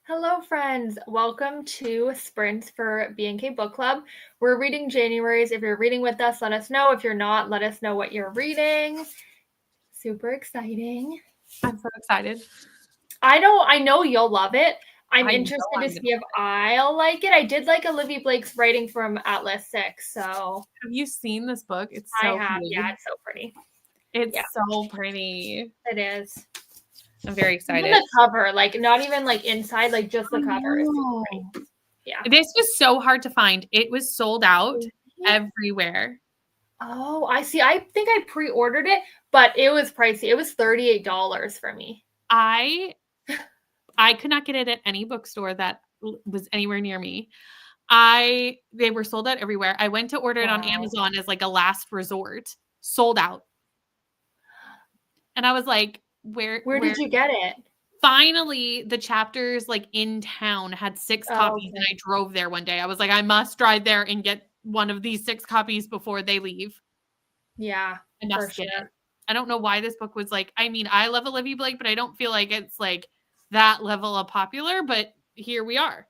Hello, friends. Welcome to Sprints for B&K Book Club. We're reading January's. If you're reading with us, let us know. If you're not, let us know what you're reading. Super exciting. I'm so excited. I know you'll love it. I'm interested to see if I'll like it. I did like Olivia Blake's writing from Atlas 6, so. Have you seen this book? It's so I have, pretty. yeah, it's so pretty. It's so pretty. It is. I'm very excited. Even the cover, like not even like inside, like just the cover. Yeah. This was so hard to find. It was sold out everywhere. Oh, I see. I think I pre-ordered it, but it was pricey. It was $38 for me. I could not get it at any bookstore that was anywhere near me. They were sold out everywhere. I went to order it on Amazon as like a last resort. Sold out. And I was like, where did you get it? Finally, the chapters like in town had 6 copies, and I drove there one day. I was like, I must drive there and get one of these 6 copies before they leave. Yeah, I must get it. I don't know why this book was like, I mean, I love Olivia Blake, but I don't feel like it's like that level of popular, but here we are.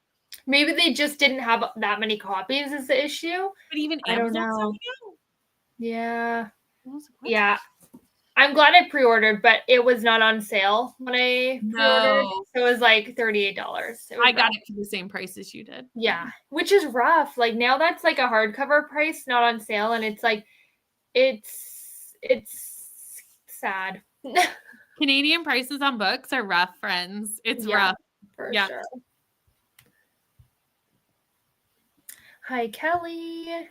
Maybe they just didn't have that many copies is the issue. But even I don't know. Yeah. Yeah. I'm glad I pre-ordered, but it was not on sale when I pre-ordered. So it was like $38. I got it for the same price as you did. Yeah, which is rough. Like now that's like a hardcover price, not on sale, and it's like it's sad. Canadian prices on books are rough, friends. It's rough. For sure. Hi, Kelly.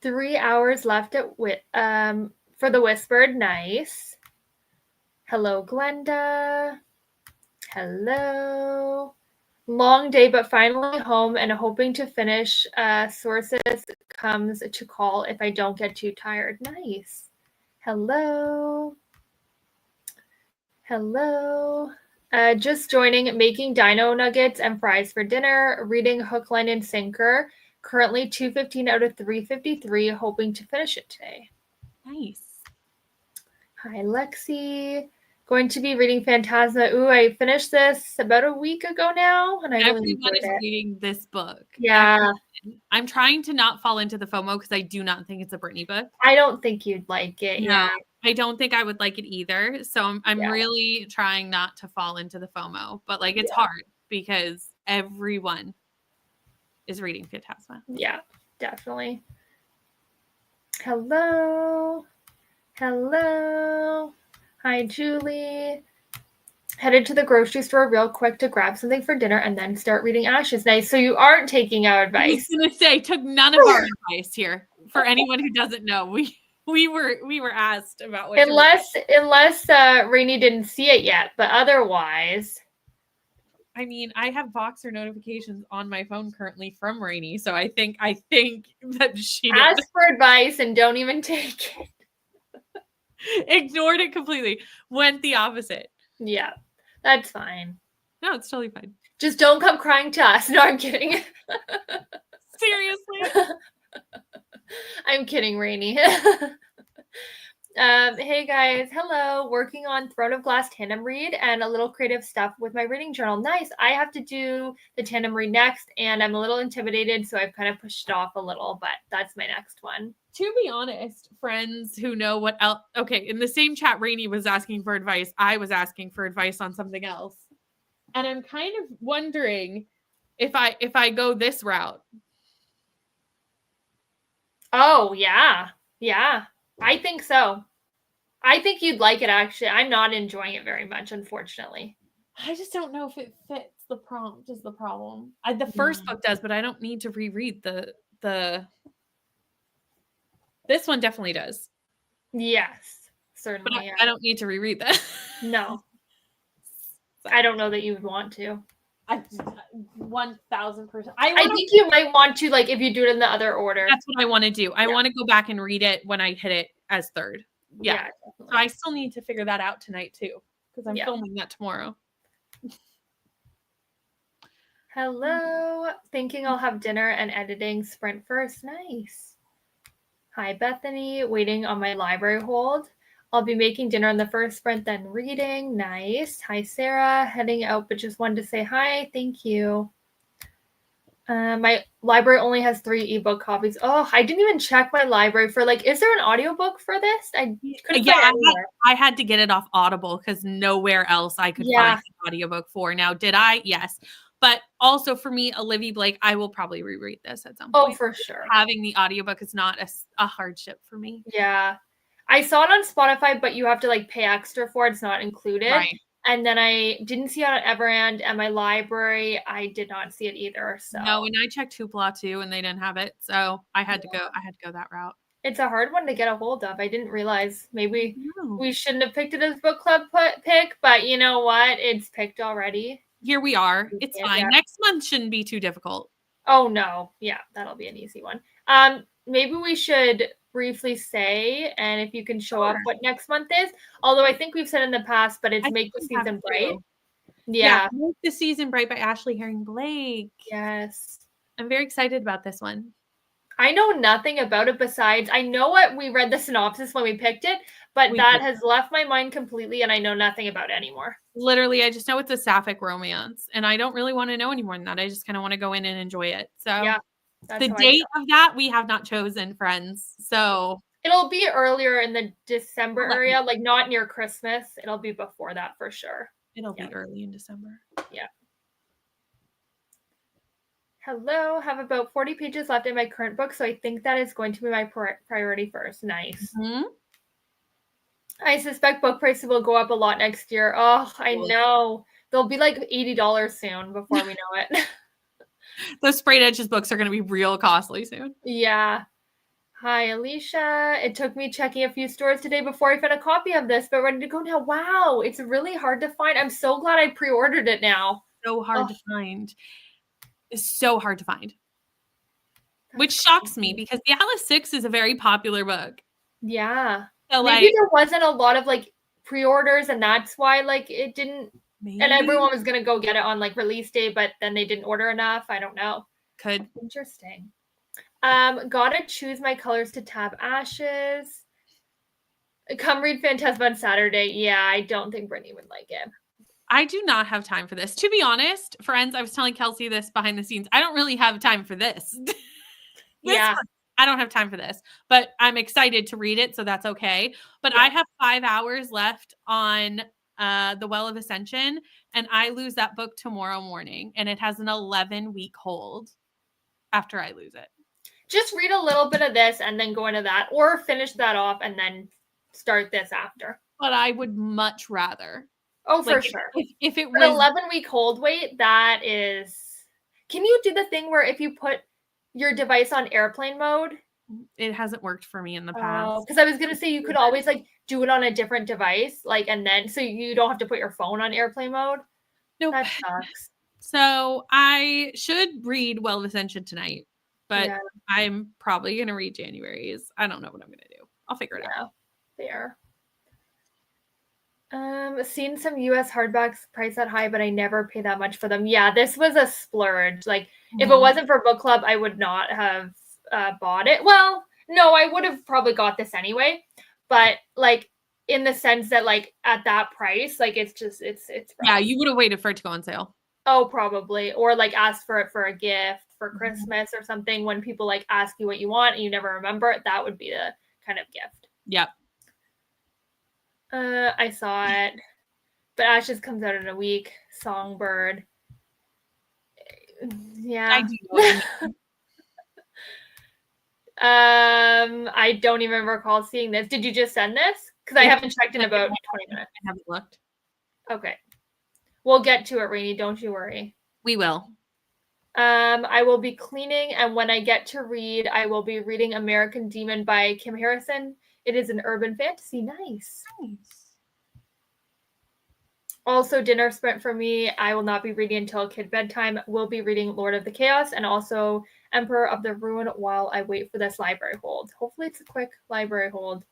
3 hours left at for the Whispered. Nice. Hello, Glenda. Hello. Long day, but finally home and hoping to finish. Sources comes to call if I don't get too tired. Nice. Hello. Hello. Just joining, making dino nuggets and fries for dinner, reading Hook, Line, and Sinker. Currently 215 out of 353, hoping to finish it today. Nice. Hi, Lexi. Going to be reading Phantasma. Ooh, I finished this about a week ago now, and everyone is reading this book. Yeah. I'm trying to not fall into the FOMO because I do not think it's a Brittany book. I don't think you'd like it. No, yeah. I don't think I would like it either. So I'm really trying not to fall into the FOMO, but like it's hard because everyone is reading Phantasma. Yeah, definitely. Hello. Hello. Hi, Julie. Headed to the grocery store real quick to grab something for dinner and then start reading Ashes. Nice. So you aren't taking our advice. I was going to say, took none of our advice here. For anyone who doesn't know, we were asked about what. Unless Rainey didn't see it yet, but otherwise. I mean, I have Voxer notifications on my phone currently from Rainey, so I think that she asked for advice and don't even take it. Ignored it completely. Went the opposite. Yeah, that's fine. No, it's totally fine. Just don't come crying to us. No, I'm kidding. Seriously? I'm kidding, Rainey. Hey guys, hello. Working on Throne of Glass tandem read and a little creative stuff with my reading journal. Nice. I have to do the tandem read next, and I'm a little intimidated, so I've kind of pushed it off a little, but that's my next one. To be honest, friends who know what else. Okay, in the same chat, Rainey was asking for advice. I was asking for advice on something else, and I'm kind of wondering if I go this route. Oh yeah. I think so. I think you'd like it, actually. I'm not enjoying it very much, unfortunately. I just don't know if it fits the prompt is the problem. The first book does, but I don't need to reread the This one definitely does. Yes, certainly. But I don't need to reread that. No. I don't know that you would want to. 1,000%. I think you might want to, like, if you do it in the other order. That's what I want to do. I want to go back and read it when I hit it as third. Yeah. So I still need to figure that out tonight too, because I'm filming that tomorrow. Hello. Thinking I'll have dinner and editing sprint first. Nice. Hi, Bethany. Waiting on my library hold. I'll be making dinner on the first sprint, then reading. Nice. Hi, Sarah. Heading out, but just wanted to say hi. Thank you. My library only has 3 ebook copies. Oh, I didn't even check my library for is there an audiobook for this? I couldn't find it anywhere. I had to get it off Audible because nowhere else I could find an audiobook for. Now, did I? Yes. But also for me, Olivia Blake, I will probably reread this at some point. Oh, for sure. Having the audiobook is not a hardship for me. Yeah. I saw it on Spotify, but you have to pay extra for it. It's not included. Right. And then I didn't see it on Everand, and my library, I did not see it either. So no, and I checked Hoopla too, and they didn't have it. So I had to go that route. It's a hard one to get a hold of. I didn't realize. Maybe we shouldn't have picked it as book club pick, but you know what? It's picked already. Here we are. It's fine. Yeah. Next month shouldn't be too difficult. Oh no. Yeah, that'll be an easy one. Maybe we should briefly say, and if you can show up what next month is, although I think we've said in the past, but it's Make the Season Bright. Yeah. Make the Season Bright by Ashley Herring Blake. Yes. I'm very excited about this one. I know nothing about it besides I know what we read the synopsis when we picked it, but that has left my mind completely and I know nothing about it anymore. Literally, I just know it's a sapphic romance and I don't really want to know any more than that. I just kind of want to go in and enjoy it. So yeah, the date of that we have not chosen, friends. So it'll be earlier in the December area, not near Christmas. It'll be before that for sure. It'll be early in December. Yeah. Hello, have about 40 pages left in my current book, so I think that is going to be my priority first. Nice. Mm-hmm. I suspect book prices will go up a lot next year. Oh, I know. They'll be like $80 soon before we know it. Those sprayed edges books are going to be real costly soon. Yeah. Hi, Alicia. It took me checking a few stores today before I found a copy of this, but ready to go now. Wow, it's really hard to find. I'm so glad I pre-ordered it now. So hard to find. Is so hard to find, which shocks me because the Atlas 6 is a very popular book. Yeah. So maybe there wasn't a lot of pre-orders and that's why it didn't and everyone was going to go get it on release day, but then they didn't order enough. I don't know. Could. Interesting. Gotta choose my colors to tab ashes. Come read Phantasma on Saturday. Yeah, I don't think Brittany would like it. I do not have time for this. To be honest, friends, I was telling Kelsey this behind the scenes. I don't really have time for this. I don't have time for this, but I'm excited to read it, so that's okay. But I have 5 hours left on The Well of Ascension, and I lose that book tomorrow morning, and it has an 11-week hold after I lose it. Just read a little bit of this and then go into that, or finish that off and then start this after. But I would much rather. Oh, for sure. If it was an 11-week hold wait, that is. Can you do the thing where if you put your device on airplane mode? It hasn't worked for me in the past. Because I was gonna say you could always do it on a different device, and then so you don't have to put your phone on airplane mode. Nope. That sucks. So I should read Well of Ascension tonight, but I'm probably gonna read January's. I don't know what I'm gonna do. I'll figure it out. Fair. Seen some US hardbacks priced that high, but I never pay that much for them. Yeah, this was a splurge. If it wasn't for book club, I would not have bought it. Well, no, I would have probably got this anyway. But in the sense that at that price, it's yeah, you would have waited for it to go on sale. Oh, probably. Or asked for it for a gift for Christmas or something. When people ask you what you want and you never remember it, that would be the kind of gift. Yep. I saw it, but Ashes comes out in a week. Songbird. Yeah. I don't even recall seeing this. Did you just send this? Because I haven't checked in about 20 minutes. I haven't looked. Okay. We'll get to it, Rainy. Don't you worry. We will. I will be cleaning, and when I get to read, I will be reading American Demon by Kim Harrison. It is an urban fantasy. Nice. Also, dinner spent for me. I will not be reading until kid bedtime. We'll be reading Lord of the Chaos and also Emperor of the Ruin while I wait for this library hold. Hopefully it's a quick library hold.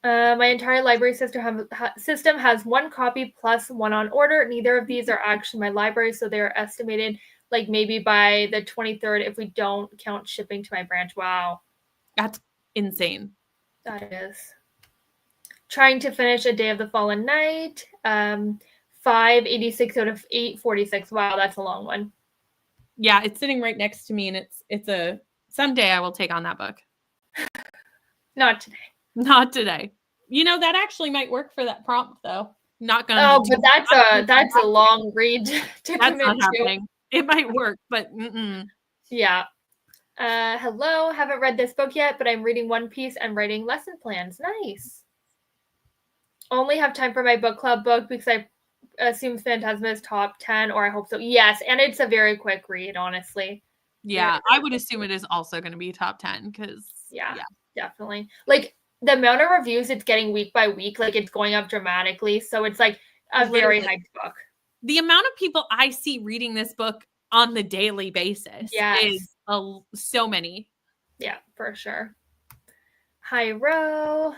My entire library system has 1 copy plus 1 on order. Neither of these are actually my library, so they're estimated maybe by the 23rd if we don't count shipping to my branch. Wow. That's insane. That is. trying to finish A Day of the Fallen Night. 586 out of 846. Wow, that's a long one. Yeah, it's sitting right next to me, and it's someday I will take on that book. Not today. Not today. That actually might work for that prompt, thoh. Not gonna. Oh, but that's a long read to commit not to. Happening. It might work, but yeah. Hello, haven't read this book yet, but I'm reading One Piece and writing lesson plans. Nice. Only have time for my book club book because I assume Phantasma is top 10, or I hope so. Yes, and it's a very quick read, honestly. Yeah, I would assume it is also going to be top 10 because yeah, definitely. Like the amount of reviews it's getting week by week, like it's going up dramatically. So it's like a very hyped book. The amount of people I see reading this book on the daily basis is so many. Yeah, for sure. Hi, Ro.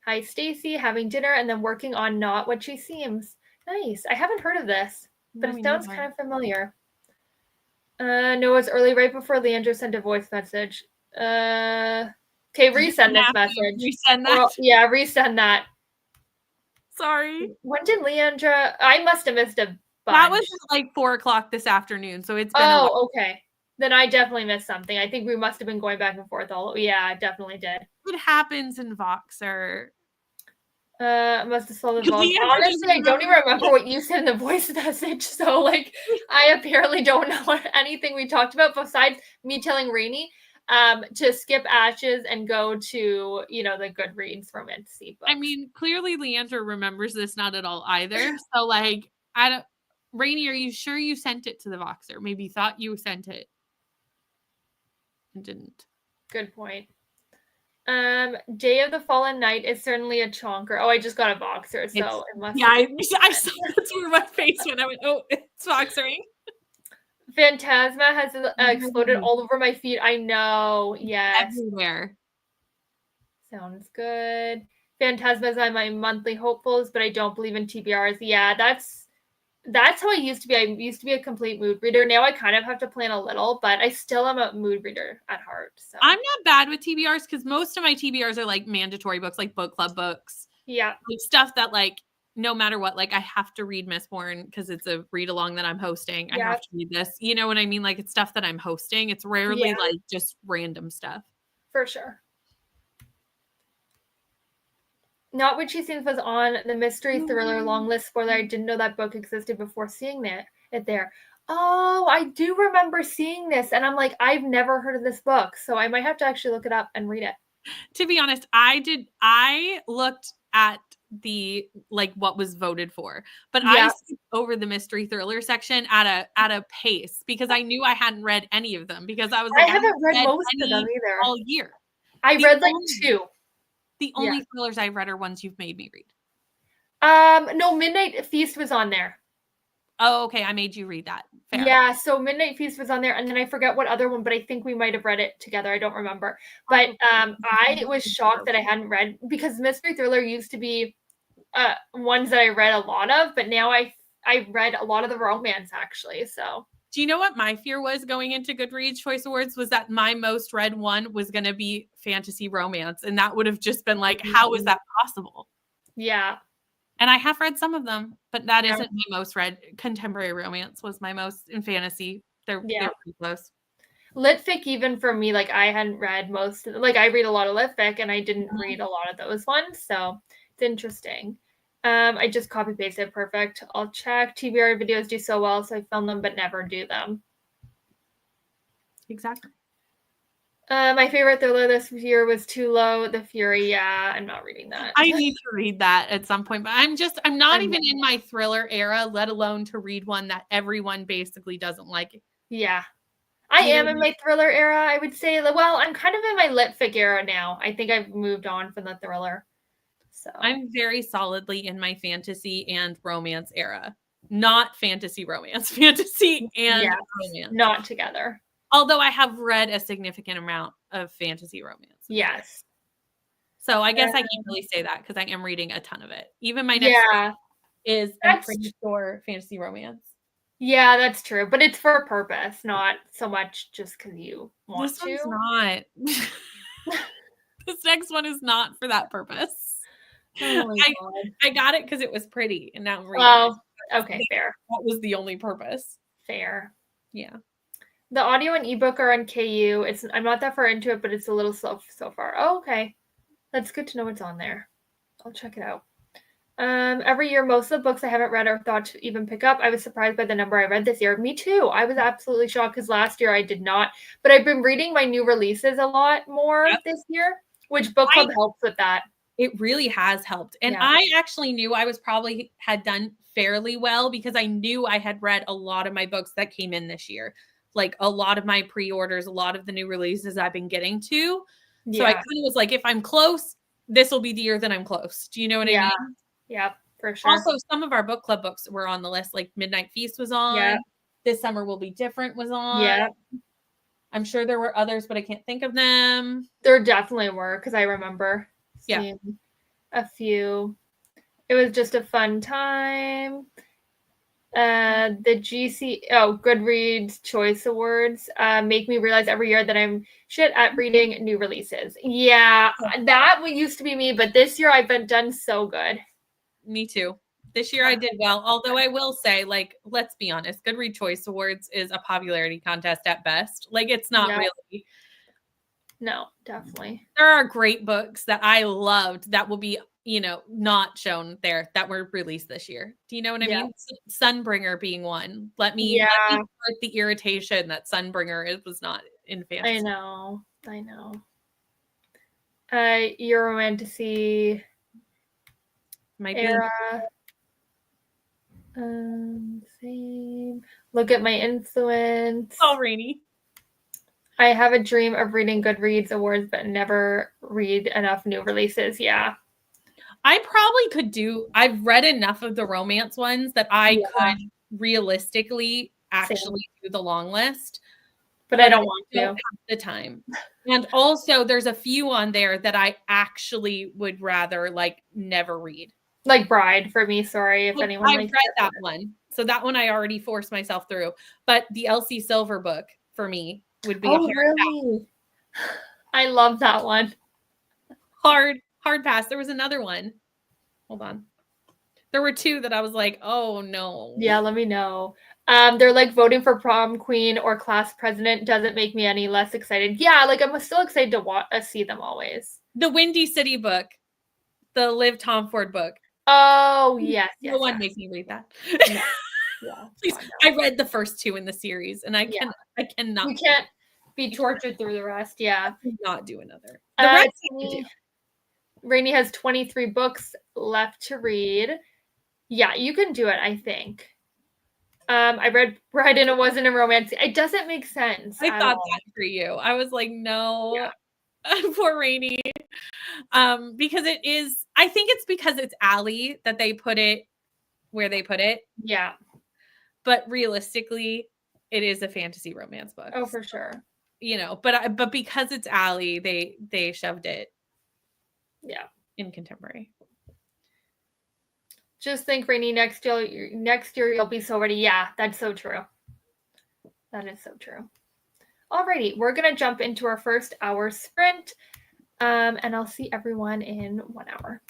Hi, Stacy. Having dinner and then working on Not What She Seems. Nice. I haven't heard of this, but it sounds kind of familiar. No, it's early, right before Leandro sent a voice message. Okay, resend this message. Resend that? Yeah, resend that. Sorry. When did Leandra? I must have missed a bunch. That was like 4:00 this afternoon, so it's been a while. Okay. Then I definitely missed something. I think we must have been going back and forth all. Yeah, I definitely did. What happens in Voxer? Must have sold the voice. Honestly, I don't even remember what you said in the voice message. So, like, I apparently don't know anything we talked about besides me telling Rainey to skip Ashes and go to, the Goodreads romantic books. I mean, clearly Leandra remembers this not at all either. So, like, I don't. Rainey, are you sure you sent it to the Voxer? Maybe you thought you sent it and didn't. Good point. Day of the Fallen Night is certainly a chonker. Oh, I just got a Voxer, so it must. Yeah, I saw that's where my face went. I went, oh, it's Voxering. Phantasma has exploded all over my feet. I know. Yes. Everywhere. Sounds good. Phantasma is on my monthly hopefuls, but I don't believe in TBRs. Yeah, that's how I used to be. I used to be a complete mood reader. Now I kind of have to plan a little, but I still am a mood reader at heart. So I'm not bad with TBRs because most of my TBRs are like mandatory books, like book club books. Yeah. Like stuff that like no matter what, like I have to read Mistborn because it's a read along that I'm hosting. Yeah. I have to read this. You know what I mean? Like it's stuff that I'm hosting. It's rarely like just random stuff. For sure. Not What She Seems was on the mystery thriller long list. Spoiler, I didn't know that book existed before seeing it there. Oh, I do remember seeing this. And I'm like, I've never heard of this book. So I might have to actually look it up and read it. To be honest, I looked at the like what was voted for, but I skipped over the mystery thriller section at a pace because I knew I hadn't read any of them because I was like, I haven't read most of them either all year. I read like 2. The only thrillers I've read are ones you've made me read. No, Midnight Feast was on there. Oh, okay. I made you read that. Fair. Yeah, so Midnight Feast was on there, and then I forget what other one, but I think we might have read it together. I don't remember. But I was shocked that I hadn't read, because mystery thriller used to be ones that I read a lot of, but now I read a lot of the romance, actually. So do you know what my fear was going into Goodreads Choice Awards was that my most read one was going to be fantasy romance. And that would have just been like, how is that possible? Yeah. And I have read some of them, but that isn't my most read. Contemporary romance was my most in fantasy. They're pretty close. Litfic, even for me, like I hadn't read most of, like I read a lot of Litfic and I didn't read a lot of those ones. So it's interesting. I just copy pasted. Perfect. I'll check. TBR videos do so well, so I film them but never do them. Exactly. My favorite thriller this year was Too Low, The Fury. Yeah, I'm not reading that. I need to read that at some point, but I'm not even in my thriller era, let alone to read one that everyone basically doesn't like. Yeah. I am in my thriller era, I would say. Well, I'm kind of in my litfic era now. I think I've moved on from the thriller. So I'm very solidly in my fantasy and romance era. Not fantasy romance, fantasy and romance. Not together. Although I have read a significant amount of fantasy romance. Yes. So I guess I can't really say that because I am reading a ton of it. Even my next book is a pretty sure fantasy romance. Yeah, that's true. But it's for a purpose, not so much just because you want to. This one's not. This next one is not for that purpose. Oh my I God. I got it because it was pretty, and now I'm reading it. Well, okay, fair. That was the only purpose. Fair. Yeah. The audio and ebook are on KU. I'm not that far into it, but it's a little slow so far. Oh, okay. That's good to know it's on there. I'll check it out. Every year, most of the books I haven't read or thought to even pick up. I was surprised by the number I read this year. Me too. I was absolutely shocked because last year I did not. But I've been reading my new releases a lot more this year, which book club helps with that. It really has helped. And I actually knew I was probably had done fairly well because I knew I had read a lot of my books that came in this year. Like a lot of my pre-orders, a lot of the new releases I've been getting to. So I kind of was like, if I'm close, this will be the year that I'm close. Do you know what I mean? Yeah, for sure. Also, some of our book club books were on the list, like Midnight Feast was on. Yeah. This Summer Will Be Different was on. Yeah. I'm sure there were others, but I can't think of them. There definitely were because I remember seeing a few. It was just a fun time. The Goodreads Choice Awards make me realize every year that I'm shit at reading new releases. Yeah, that used to be me, but this year I've been done so good. Me too. This year I did well, although I will say, like, let's be honest, Goodreads Choice Awards is a popularity contest at best. Like, it's not really. No, definitely. There are great books that I loved that will be, not shown there that were released this year. Do you know what I mean? Sunbringer being one. Let me start the irritation that Sunbringer was not in fantasy. I know. Your Romantasy era. Same. Look at My Influence. Oh, Rainy. I have a dream of reading Goodreads awards, but never read enough new releases. Yeah. I probably could I've read enough of the romance ones that I could realistically actually do the long list. But I don't want to. Have the time. And also there's a few on there that I actually would rather like never read. Like Bride for me, sorry if anyone I've read that one. So that one I already forced myself through. But the Elsie Silver book for me would be a hard pass. I love that one. Hard pass. There was another one. Hold on. There were two that I was like, oh no. Yeah, let me know. They're like voting for prom queen or class president doesn't make me any less excited. Yeah, like I'm still excited to see them always. The Windy City book, the Liv Tomford book. Oh yes, no one makes me read that. No. Yeah, please. I read the first two in the series, and I cannot. You can't be tortured through the rest. Yeah, I cannot do another. The rest do. Rainey has 23 books left to read. Yeah, you can do it, I think. I read Bride and it wasn't a romance. It doesn't make sense. I thought that for you. I was like, no, poor Rainey. Because it is, I think it's because it's Allie that they put it where they put it. Yeah. But realistically, it is a fantasy romance book. Oh, for sure. But because it's Allie, they shoved it. Yeah. In contemporary. Just think, Rainey, next year you'll be so ready. Yeah, that's so true. That is so true. Alrighty, we're gonna jump into our first hour sprint, and I'll see everyone in 1 hour.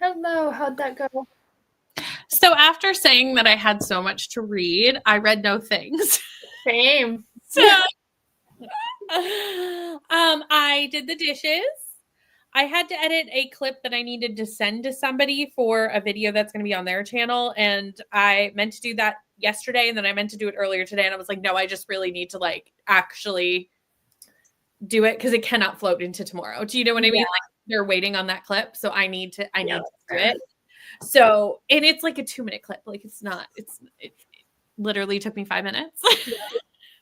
Hello, how'd that go? So after saying that I had so much to read, I read no things. Same. So I did the dishes. I had to edit a clip that I needed to send to somebody for a video that's going to be on their channel. And I meant to do that yesterday. And then I meant to do it earlier today. And I was like, no, I just really need to like actually do it because it cannot float into tomorrow. Do you know what I mean? Like they're waiting on that clip. So I need to do it. So, and it's like a 2-minute clip. Like it literally took me 5 minutes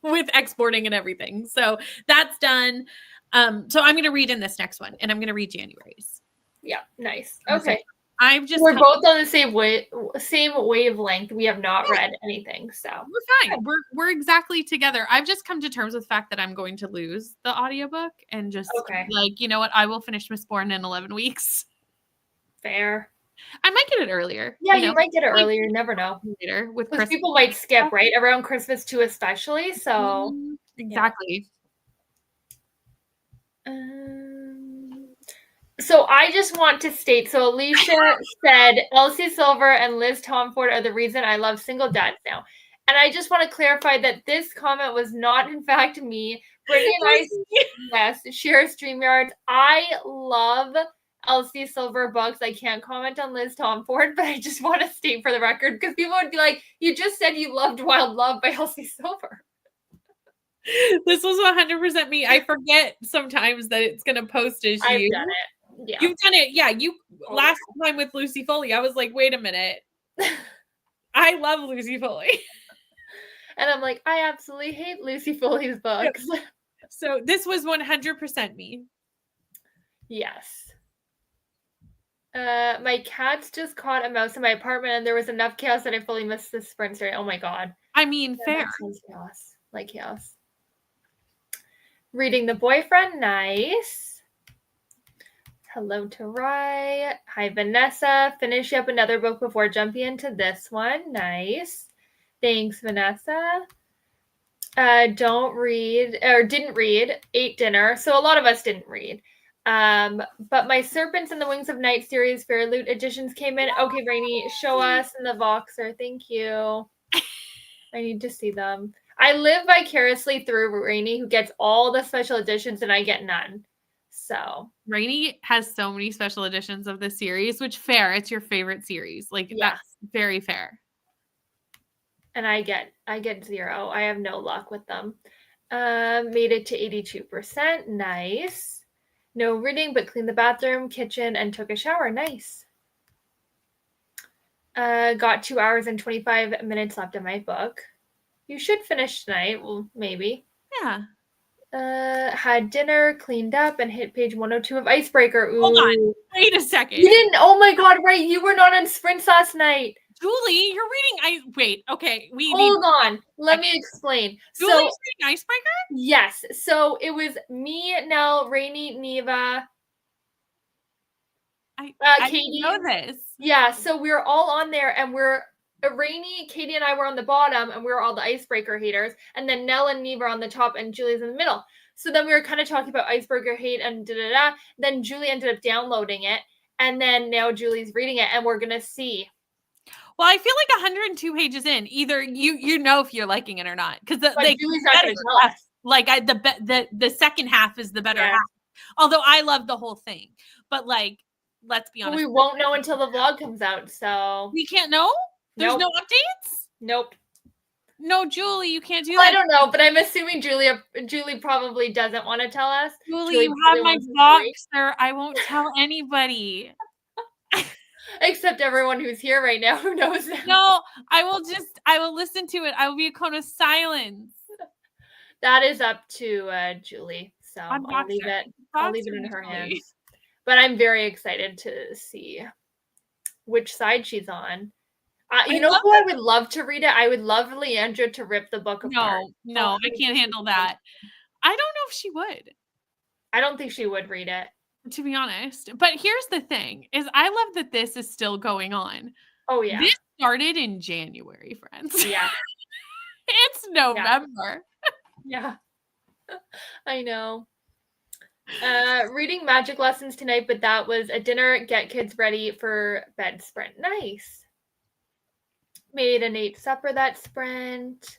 with exporting and everything. So that's done. So I'm going to read in this next one, and I'm going to read January's. Yeah, nice. Okay. We're both on the same wavelength. We have not read anything, so we're fine. We're exactly together. I've just come to terms with the fact that I'm going to lose the audiobook and just like, you know what? I will finish Miss Bourne in 11 weeks. Fair. I might get it earlier. Yeah, you might get it earlier. You never know. Later with Christmas. People might skip, right? Around Christmas too, especially. So exactly. So I just want to state, so Alicia said Elsie Silver and Liz Tomford are the reason I love single dads now. And I just want to clarify that this comment was not, in fact, me. Brittany and I, share StreamYards. I love Elsie Silver books. I can't comment on Liz Tomford, but I just want to state for the record, because people would be like, you just said you loved Wild Love by Elsie Silver. This was 100% me. I forget sometimes that it's going to post as you. I've done it. Yeah. You've done it. Yeah. Last time with Lucy Foley, I was like, wait a minute. I love Lucy Foley. And I'm like, I absolutely hate Lucy Foley's books. So this was 100% me. Yes. My cats just caught a mouse in my apartment, and there was enough chaos that I fully missed the sprint story. Oh my god. I mean, fair. Chaos. Like chaos. Reading The Boyfriend. Nice. Hello to Rye. Hi, Vanessa. Finish up another book before jumping into this one. Nice. Thanks, Vanessa. Didn't read. Ate dinner. So a lot of us didn't read. But my Serpents and the Wings of Night series Fair Loot editions came in. Okay, Rainy, show us in the Voxer. Thank you. I need to see them. I live vicariously through Rainy, who gets all the special editions, and I get none. So Rainy has so many special editions of this series, which fair. It's your favorite series. Like that's very fair. And I get 0. I have no luck with them. Made it to 82%. Nice. No reading, but cleaned the bathroom, kitchen, and took a shower. Nice. Got 2 hours and 25 minutes left in my book. You should finish tonight. Well, maybe. Yeah. Had dinner, cleaned up, and hit page 102 of Icebreaker. Ooh. Hold on. Wait a second. You didn't? Oh my god, right. You were not on sprints last night. Julie, you're reading. Wait, okay. Hold on. Let me explain. Julie's reading Icebreaker? Yes. So it was me, Nell, Rainy, Neva, Katie. I know this. Yeah. So we were all on there, and Rainy, Katie, and I were on the bottom, and we were all the Icebreaker haters. And then Nell and Neva are on the top, and Julie's in the middle. So then we were kind of talking about Icebreaker hate and da-da-da. Then Julie ended up downloading it. And then now Julie's reading it, and we're going to see. Well, I feel like 102 pages in, either you know if you're liking it or not. Because Julie's not going to tell us. Like the second half is the better half. Although I love the whole thing. But like, let's be honest. We won't know until the vlog comes out. So we can't know? There's no updates? Nope. No, Julie, you can't do that. I don't know, but I'm assuming Julie probably doesn't want to tell us. Julie you have my Voxer. I won't tell anybody. Except everyone who's here right now who knows that. No, I will listen to it. I will be a cone of silence. That is up to Julie. So I'll leave it in her hands. But I'm very excited to see which side she's on. You know who I would love to read it? I would love Leandra to rip the book apart. No, I can't handle that. I don't know if she would. I don't think she would read it. To be honest. But here's the thing, is I love that this is still going on. Oh, yeah. This started in January, friends. Yeah. It's November. Yeah. I know. Reading magic lessons tonight, but that was a dinner, get kids ready for bed sprint. Nice. Made a Nate supper that sprint.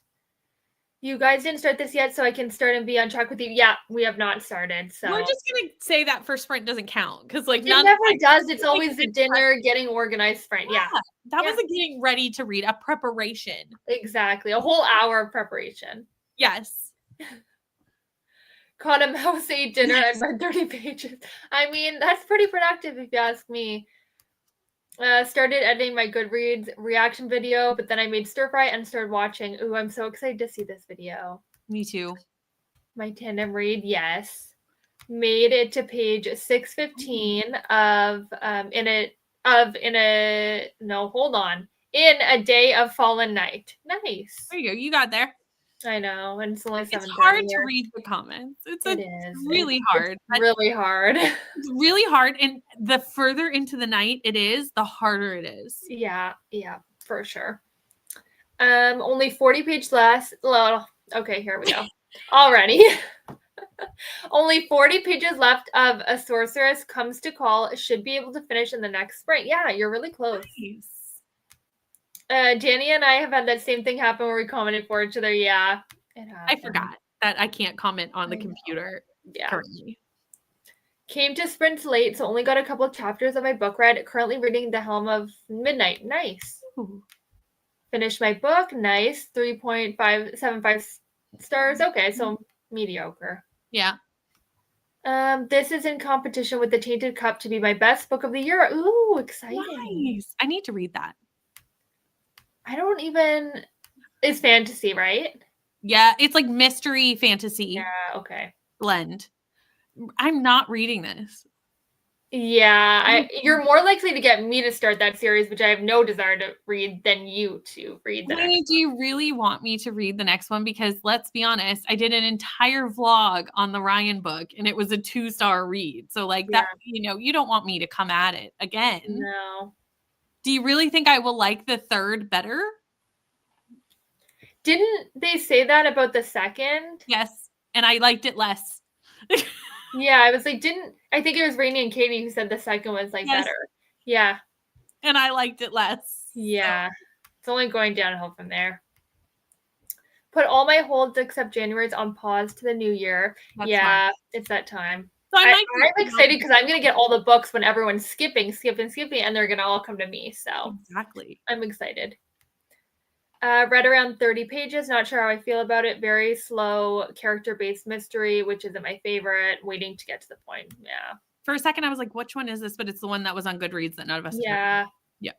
You guys didn't start this yet, so I can start and be on track with you. Yeah, we have not started. So we're just gonna say that first sprint doesn't count because like it never does. It's always the dinner, getting organized sprint. Yeah. That was a getting ready to read, a preparation. Exactly. A whole hour of preparation. Yes. Caught a mouse, ate dinner, and read 30 pages. I mean, that's pretty productive if you ask me. Started editing my Goodreads reaction video, but then I made stir fry and started watching. Ooh, I'm so excited to see this video. Me too. My tandem read, yes. Made it to page 615 of in a day of fallen night. Nice. There you go. You got there. I know, and it's only 7:30. It's hard to read the comments. It's really hard. It's really hard. It's really hard, and the further into the night it is, the harder it is. Yeah, for sure. Only 40 pages left. Well, okay, here we go. Already. Only 40 pages left of A Sorceress Comes to Call. Should be able to finish in the next sprint. Yeah, you're really close. Nice. Danny and I have had that same thing happen where we commented for each other. Yeah, it happened. I forgot that I can't comment on the computer currently. Came to sprints late, so only got a couple of chapters of my book read. Currently reading The Helm of Midnight. Nice. Ooh. Finished my book. Nice. 3.575 stars. Okay, so mediocre. Yeah. This is in competition with The Tainted Cup to be my best book of the year. Ooh, exciting. Nice. I need to read that. It's fantasy, right? Yeah, it's like mystery fantasy. Yeah, okay. Blend. I'm not reading this. Yeah, you're more likely to get me to start that series, which I have no desire to read, than you to read the next one. Do you really want me to read the next one? Because let's be honest, I did an entire vlog on the Ryan book and it was a 2-star read. So like that, you don't want me to come at it again. No. Do you really think I will like the third better? Didn't they say that about the second? Yes, and I liked it less. Yeah, I was like, I think it was Rainy and Katie who said the second was like better. Yeah. And I liked it less. Yeah. So. It's only going downhill from there. Put all my holds except January's on pause to the new year. Fine. It's that time. So I'm excited because I'm going to get all the books when everyone's skipping, and they're going to all come to me. So exactly. I'm excited. Read around 30 pages. Not sure how I feel about it. Very slow character-based mystery, which isn't my favorite. Waiting to get to the point. Yeah. For a second, I was like, which one is this? But it's the one that was on Goodreads that none of us Yeah. Yep.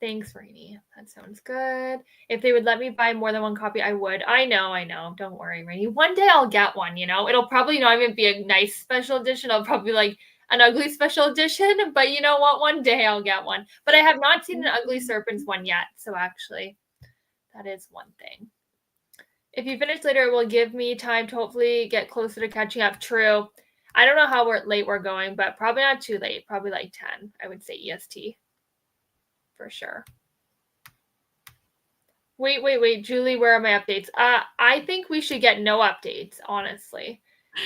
Thanks, Rainy. That sounds good. If they would let me buy more than one copy, I would. I know. Don't worry, Rainy. One day I'll get one, It'll probably not even be a nice special edition. It'll probably be like an ugly special edition, but you know what? One day I'll get one. But I have not seen an Ugly Serpents one yet, so actually, that is one thing. If you finish later, it will give me time to hopefully get closer to catching up. True. I don't know how late we're going, but probably not too late. Probably like 10, I would say EST. For sure. Wait, Julie, where are my updates? I think we should get no updates, honestly.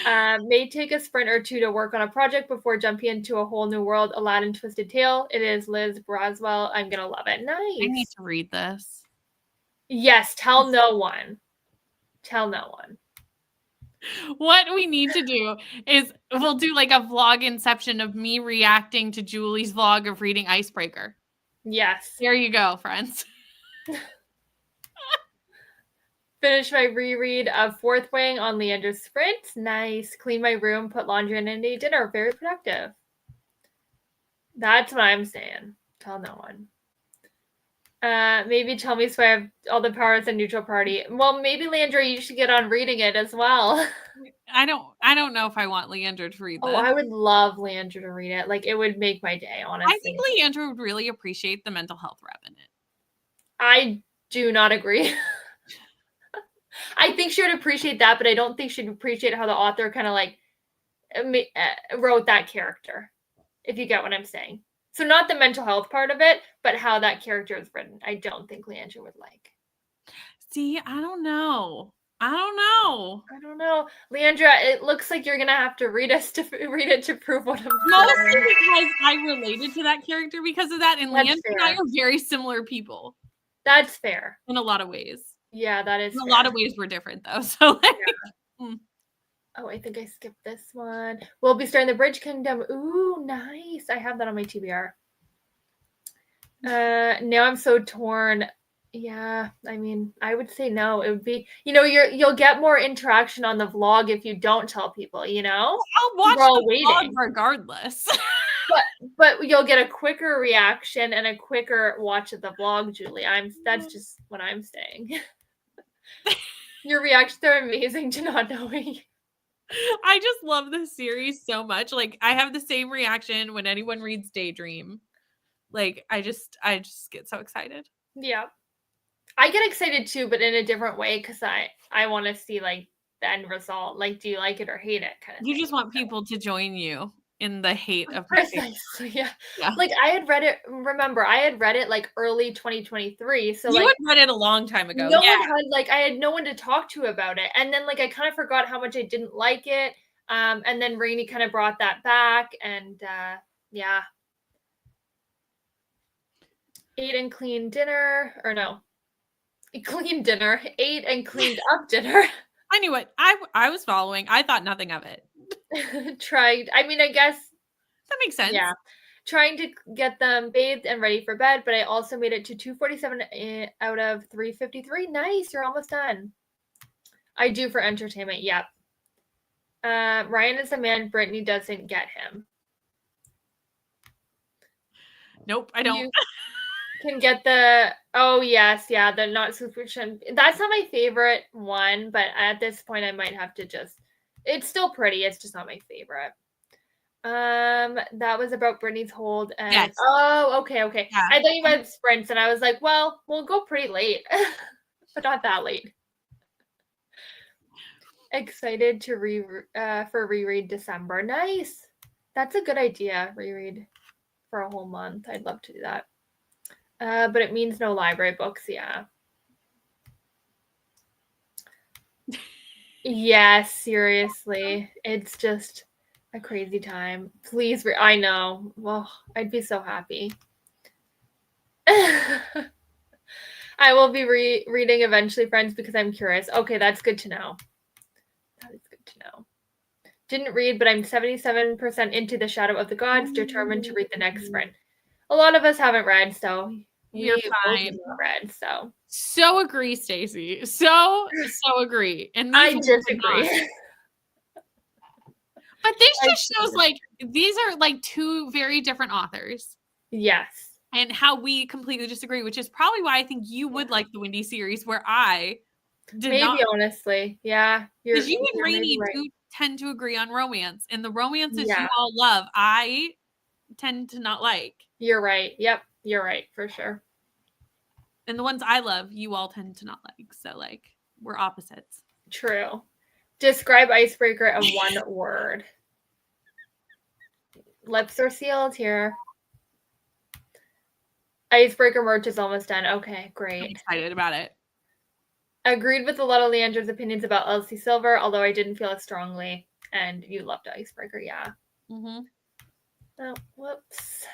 May take a sprint or two to work on a project before jumping into a whole new world. Aladdin Twisted Tale. It is Liz Braswell. I'm gonna love it. Nice. I need to read this. Yes, tell no one. Tell no one. What we need to do is we'll do like a vlog inception of me reacting to Julie's vlog of reading Icebreaker. Yes. There you go, friends. Finish my reread of Fourth Wing on Leander's Sprint. Nice. Clean my room, put laundry in, and ate dinner. Very productive. That's what I'm saying. Tell no one. Maybe tell me so I have all the powers in Neutral Party. Well, maybe Leandra, you should get on reading it as well. I don't know if I want Leandra to read this. Oh, I would love Leandra to read it. Like, it would make my day, honestly. I think Leandra would really appreciate the mental health rep in it. I do not agree. I think she would appreciate that, but I don't think she'd appreciate how the author kind of like wrote that character, if you get what I'm saying. So not the mental health part of it, but how that character is written. I don't think Leandra would like. See, I don't know. I don't know. I don't know. Leandra, it looks like you're going to have to read it to prove what I'm Mostly saying. because I related to that character because of that, and That's Leandra and I fair. are very similar people That's fair. in a lot of ways. Yeah, that is In a fair. lot of ways, we're different, though. So, like, Oh, I think I skipped this one. We'll be starting the Bridge Kingdom. Ooh, nice. I have that on my TBR. Now I'm so torn. Yeah, I mean, I would say no. It would be, you'll get more interaction on the vlog if you don't tell people, you know? I'll watch We're all the waiting. vlog regardless. But you'll get a quicker reaction and a quicker watch of the vlog, Julie. That's just what I'm saying. Your reactions are amazing to not knowing. I just love this series so much. Like, I have the same reaction when anyone reads Daydream. Like, I just get so excited. Yeah. I get excited too, but in a different way because I want to see like the end result. Like, do you like it or hate it? Kind of. You just want people to join you in the hate of precisely. Yeah. Yeah. Like I had read it. Remember, I had read it like early 2023. So you like had read it a long time ago. No one had I had no one to talk to about it, and then like I kind of forgot how much I didn't like it. And then Rainey kind of brought that back, and yeah. Ate and cleaned dinner, or no. Clean dinner, ate and cleaned up dinner. I knew it. I was following. I thought nothing of it. Tried. I mean, I guess that makes sense. Yeah, trying to get them bathed and ready for bed, but I also made it to 247 out of 353. Nice, you're almost done. I do for entertainment. Yep. Ryan is a man. Brittany doesn't get him. Nope, I don't. You can get oh yes, yeah, the not subscription. That's not my favorite one, but at this point I might have to it's still pretty, it's just not my favorite. That was about Brittany's hold and yes. Oh, okay. Yeah. I thought you meant sprints and I was like, well, we'll go pretty late. But not that late. Excited to for reread December. Nice. That's a good idea, reread for a whole month. I'd love to do that. But it means no library books, yeah. Yes, seriously. It's just a crazy time. Please, I know. Well, I'd be so happy. I will be reading eventually, friends, because I'm curious. Okay, that's good to know. That is good to know. Didn't read, but I'm 77% into The Shadow of the Gods, determined to read the next sprint. A lot of us haven't read, so you're fine. Read, so agree, Stacey. So agree. And I disagree. But this just shows like these are like two very different authors. Yes. And how we completely disagree, which is probably why I think you would like the Wendy series, where I did not. Honestly, yeah. Because you and Rainey do tend to agree on romance, and the romances you all love, I tend to not like. You're right. Yep, you're right for sure. And the ones I love, you all tend to not like. So like we're opposites. True. Describe Icebreaker in one word. Lips are sealed here. Icebreaker merch is almost done. Okay, great. I'm excited about it. Agreed with a lot of Leandra's opinions about Elsie Silver, although I didn't feel as strongly. And you loved Icebreaker, yeah. Mm-hmm. Oh, whoops.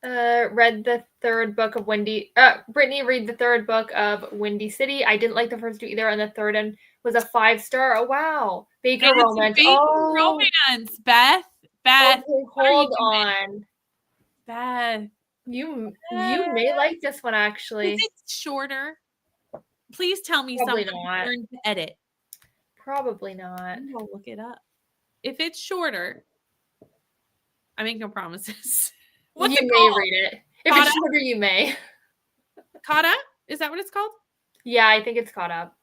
Read the third book of Brittany, read the third book of Windy City. I didn't like the first two either, and the third one was a 5-star. Oh, wow. Baker romance. Romance. Beth. Okay, hold on. Beth. You may like this one, actually. Is it shorter? Please tell me someone learned to edit. Probably not. I'm gonna look it up. If it's shorter, I make no promises. You may read it. If it's shorter, you may. Caught Up? Is that what it's called? Yeah, I think it's Caught Up.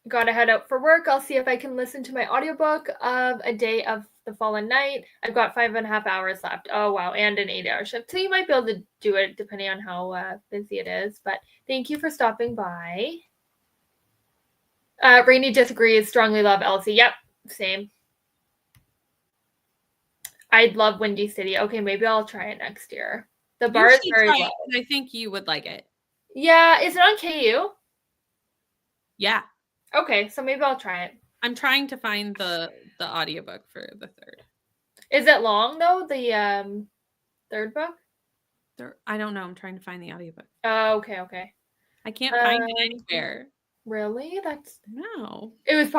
Gotta head out for work. I'll see if I can listen to my audiobook of A Day of the Fallen Night. I've got 5.5 hours left. Oh, wow. And an 8-hour shift. So you might be able to do it depending on how busy it is. But thank you for stopping by. Rainey disagrees. Strongly love Elsie. Yep. Same. I'd love Windy City. Okay, maybe I'll try it next year. The You bar is should very try low. it because I think you would like it. Yeah, is it on KU? Yeah. Okay, so maybe I'll try it. I'm trying to find the audiobook for the third. Is it long though? The third book? I don't know. I'm trying to find the audiobook. Oh, okay. I can't find it anywhere. Really? That's No. it would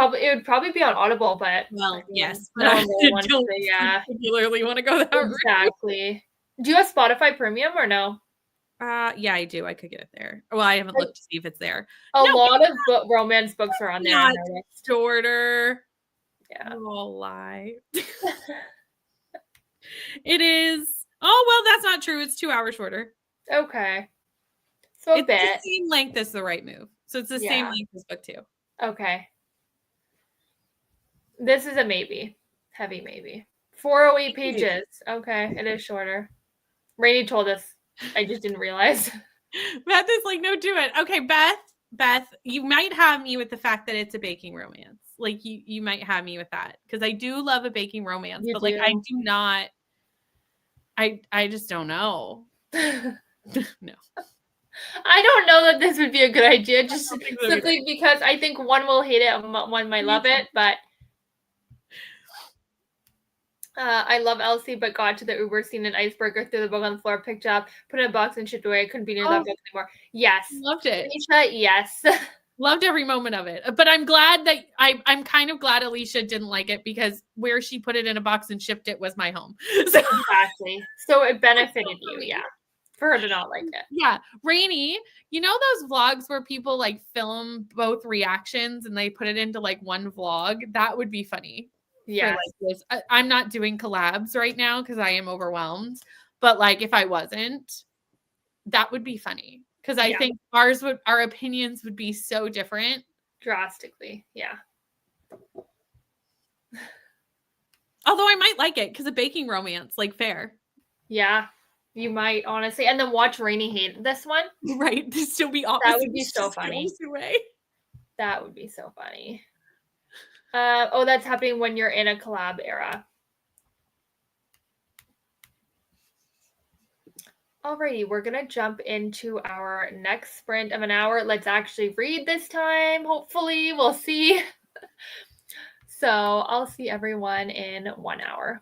probably be on Audible, but Well, I mean, yes, but no I one really wants don't to, yeah. particularly want to go that route. Exactly. Do you have Spotify Premium or no? Yeah, I do. I could get it there. Well, I haven't looked to see if it's there. A No, lot of romance books are on there. I not noticed. shorter. Yeah. Oh, lie. It is. Oh, well, that's not true. It's 2 hours shorter. Okay. So a It's bit. the same length as The Right Move. So it's the same Yeah. length as book 2. Okay. This is a maybe. Heavy maybe. 408 pages. Okay, it is shorter. Rainey told us. I just didn't realize. Beth is like, no, do it. Okay, Beth, you might have me with the fact that it's a baking romance. Like you might have me with that because I do love a baking romance, but like I do not. I just don't know. No. I don't know that this would be a good idea, just simply because I think one will hate it and one might love it, but I love Elsie, but got to the Uber, seen an icebreaker, threw the book on the floor, picked it up, put it in a box, and shipped away. Couldn't be near that book anymore. Yes. Loved it. Alicia, yes. Loved every moment of it. But I'm glad that I'm kind of glad Alicia didn't like it because where she put it in a box and shipped it was my home. So. Exactly. So it benefited you, yeah. For her to not like it. Yeah. Rainey, you know those vlogs where people like film both reactions and they put it into like one vlog? That would be funny. Yeah. Like I'm not doing collabs right now because I am overwhelmed. But like if I wasn't, that would be funny. Because I think our opinions would be so different. Drastically. Yeah. Although I might like it because a baking romance, like fair. Yeah. You might honestly, and then watch Rainey hate this one. Right. To still be opposite. That would be so funny. That would be so funny. Oh, that's happening when you're in a collab era. Alrighty, we're gonna jump into our next sprint of an hour. Let's actually read this time. Hopefully, we'll see. So I'll see everyone in 1 hour.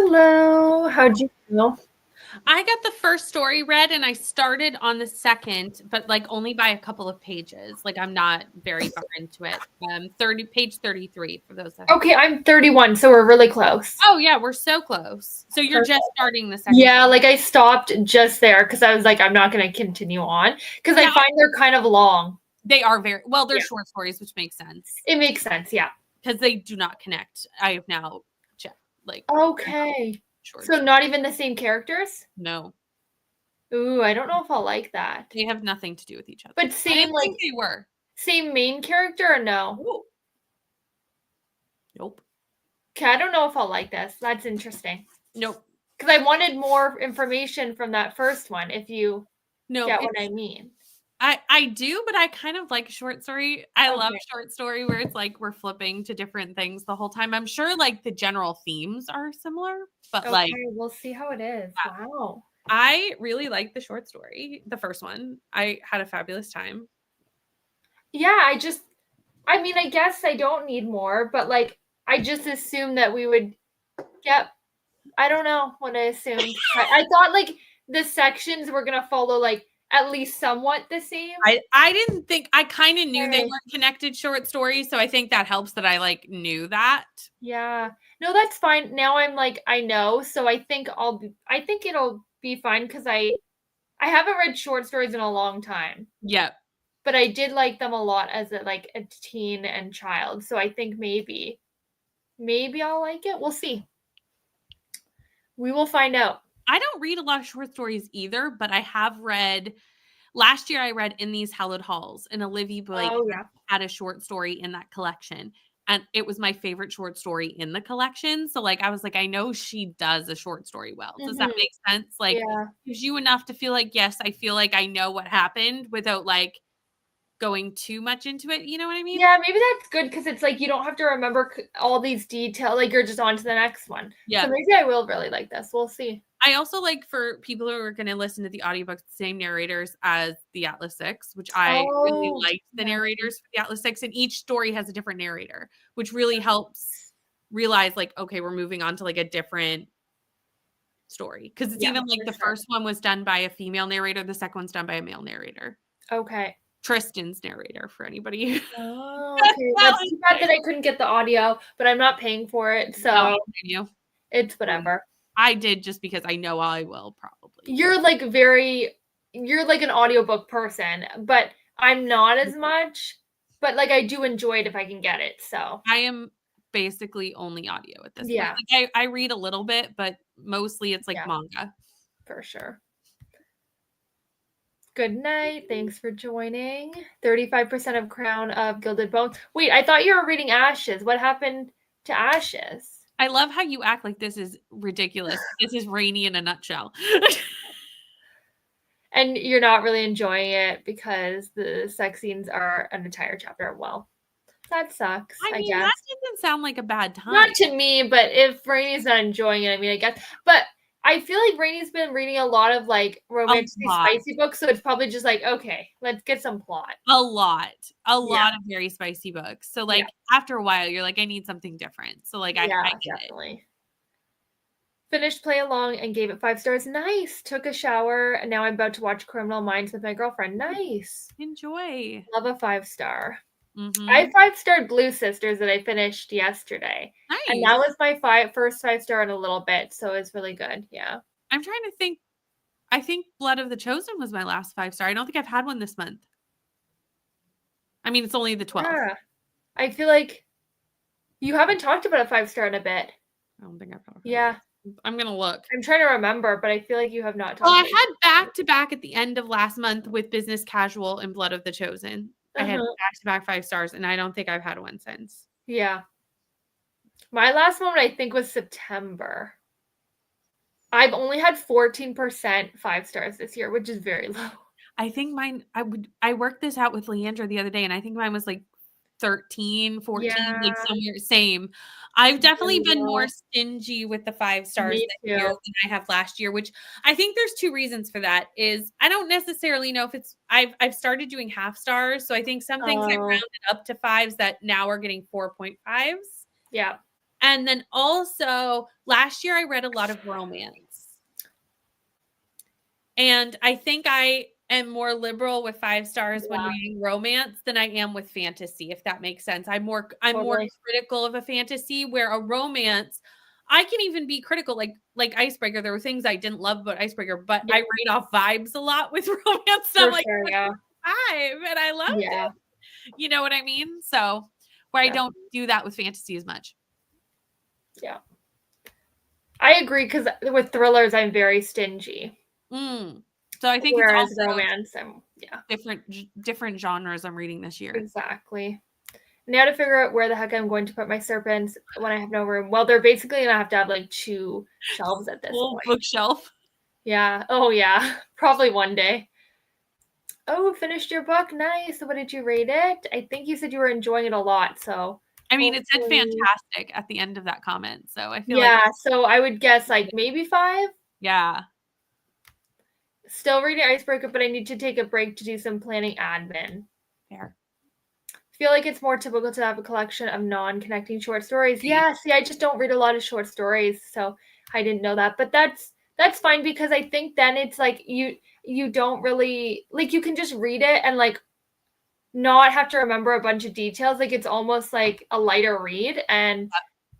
Hello. How'd you feel? I got the first story read and I started on the second, but like only by a couple of pages. Like I'm not very far into it. page 33 for those that Okay, I'm 31, so we're really close. Oh yeah, we're so close. So you're just starting the second. Yeah, like I stopped just there because I was like, I'm not going to continue on because I find they're kind of long. They are they're short stories, which makes sense. It makes sense, yeah. Because they do not connect. I have now checked. Okay. So not even the same characters? No. Ooh, I don't know if I'll like that. They have nothing to do with each other. But same, I think they were. Same main character or no? Ooh. Nope. Okay, I don't know if I'll like this. That's interesting. Nope. Because I wanted more information from that first one, if you get what I mean. I do, but I kind of like short story. I love short story where it's like we're flipping to different things the whole time. I'm sure like the general themes are similar, but like we'll see how it is. Yeah. Wow. I really like the short story, the first one. I had a fabulous time. Yeah, I mean, I guess I don't need more, but like I just assumed that we would get I don't know what I assumed. I thought like the sections were gonna follow like at least somewhat the same. I didn't think I kind of knew they weren't connected short stories, so I think that helps that I like knew that. Yeah. No, that's fine. Now I'm like I know, so I think it'll be fine because I haven't read short stories in a long time. Yep. But I did like them a lot as a teen and child, so I think maybe I'll like it. We'll see. We will find out. I don't read a lot of short stories either, but I have read last year I read In These Hallowed Halls, and Olivia Blake had a short story in that collection. And it was my favorite short story in the collection. So like I was like, I know she does a short story well. Does that make sense? Like gives you enough to feel like, yes, I feel like I know what happened without like going too much into it. You know what I mean? Yeah, maybe that's good because it's like you don't have to remember all these details. Like you're just on to the next one. Yeah. So maybe I will really like this. We'll see. I also like for people who are going to listen to the audiobooks, the same narrators as the Atlas 6, which I really liked the narrators for the Atlas 6. And each story has a different narrator, which really helps realize like, okay, we're moving on to like a different story. Because it's even like the first one was done by a female narrator. The second one's done by a male narrator. Okay. Tristan's narrator for anybody. Oh, okay. That's too bad that I couldn't get the audio, but I'm not paying for it. So it's whatever. I did just because I know I will probably. You're like an audiobook person, but I'm not as much. But like I do enjoy it if I can get it. So I am basically only audio at this point. Like I read a little bit, but mostly it's like manga. For sure. Good night. Thanks for joining. 35% of Crown of Gilded Bones. Wait, I thought you were reading Ashes. What happened to Ashes? I love how you act like this is ridiculous. This is Rainy in a nutshell. And you're not really enjoying it because the sex scenes are an entire chapter. Well, that sucks. I guess. That doesn't sound like a bad time. Not to me, but if Rainy's not enjoying it, I mean, I guess. But I feel like Rainy's been reading a lot of like romantic spicy books, so it's probably just like, okay, let's get some plot. A lot of very spicy books. So like after a while, you're like, I need something different. So like I get definitely. It. Finished play along and gave it 5 stars. Nice. Took a shower and now I'm about to watch Criminal Minds with my girlfriend. Nice. Enjoy. Love a 5-star. I 5-starred Blue Sisters that I finished yesterday. Nice. And that was my first 5-star in a little bit, so it's really good. Yeah. I'm trying to think. I think Blood of the Chosen was my last 5-star. I don't think I've had one this month. I mean, it's only the 12th. Yeah. I feel like you haven't talked about a 5-star in a bit. I don't think I've had. Yeah. I'm gonna look. I'm trying to remember, but I feel like you have not talked. Well, I had back-to-back at the end of last month with Business Casual and Blood of the Chosen. I had back-to-back 5 stars, and I don't think I've had one since. Yeah. My last one, I think, was September. I've only had 14% 5 stars this year, which is very low. I think mine, I worked this out with Leandra the other day, and I think mine was like 13, 14, like somewhere same. I've definitely been more stingy with the 5 stars this year than I have last year, which I think there's 2 reasons for that. Is I don't necessarily know if it's I've started doing half stars, so I think some things I rounded up to 5s that now are getting 4.5s. Yeah. And then also last year I read a lot of romance. And I think I am more liberal with 5 stars when reading romance than I am with fantasy, if that makes sense. I'm more critical of a fantasy, where a romance, I can even be critical, like Icebreaker. There were things I didn't love about Icebreaker, but I read off vibes a lot with romance. So I'm like, vibe, and I loved it. You know what I mean? So where I don't do that with fantasy as much. Yeah. I agree, because with thrillers, I'm very stingy. So I think whereas it's also romance, different genres I'm reading this year. Exactly. Now to figure out where the heck I'm going to put my serpents when I have no room. Well, they're basically gonna have to have like 2 shelves at this point. Bookshelf. Yeah. Oh yeah. Probably one day. Oh, finished your book. Nice. What did you rate it? I think you said you were enjoying it a lot. So I mean, it said fantastic at the end of that comment. So I feel so I would guess like maybe 5. Yeah. Still reading Icebreaker, but I need to take a break to do some planning admin. Fair. I feel like it's more typical to have a collection of non-connecting short stories. Yeah, see, I just don't read a lot of short stories, so I didn't know that. But that's fine, because I think then it's like you don't really, like, you can just read it and like not have to remember a bunch of details. Like, it's almost like a lighter read, and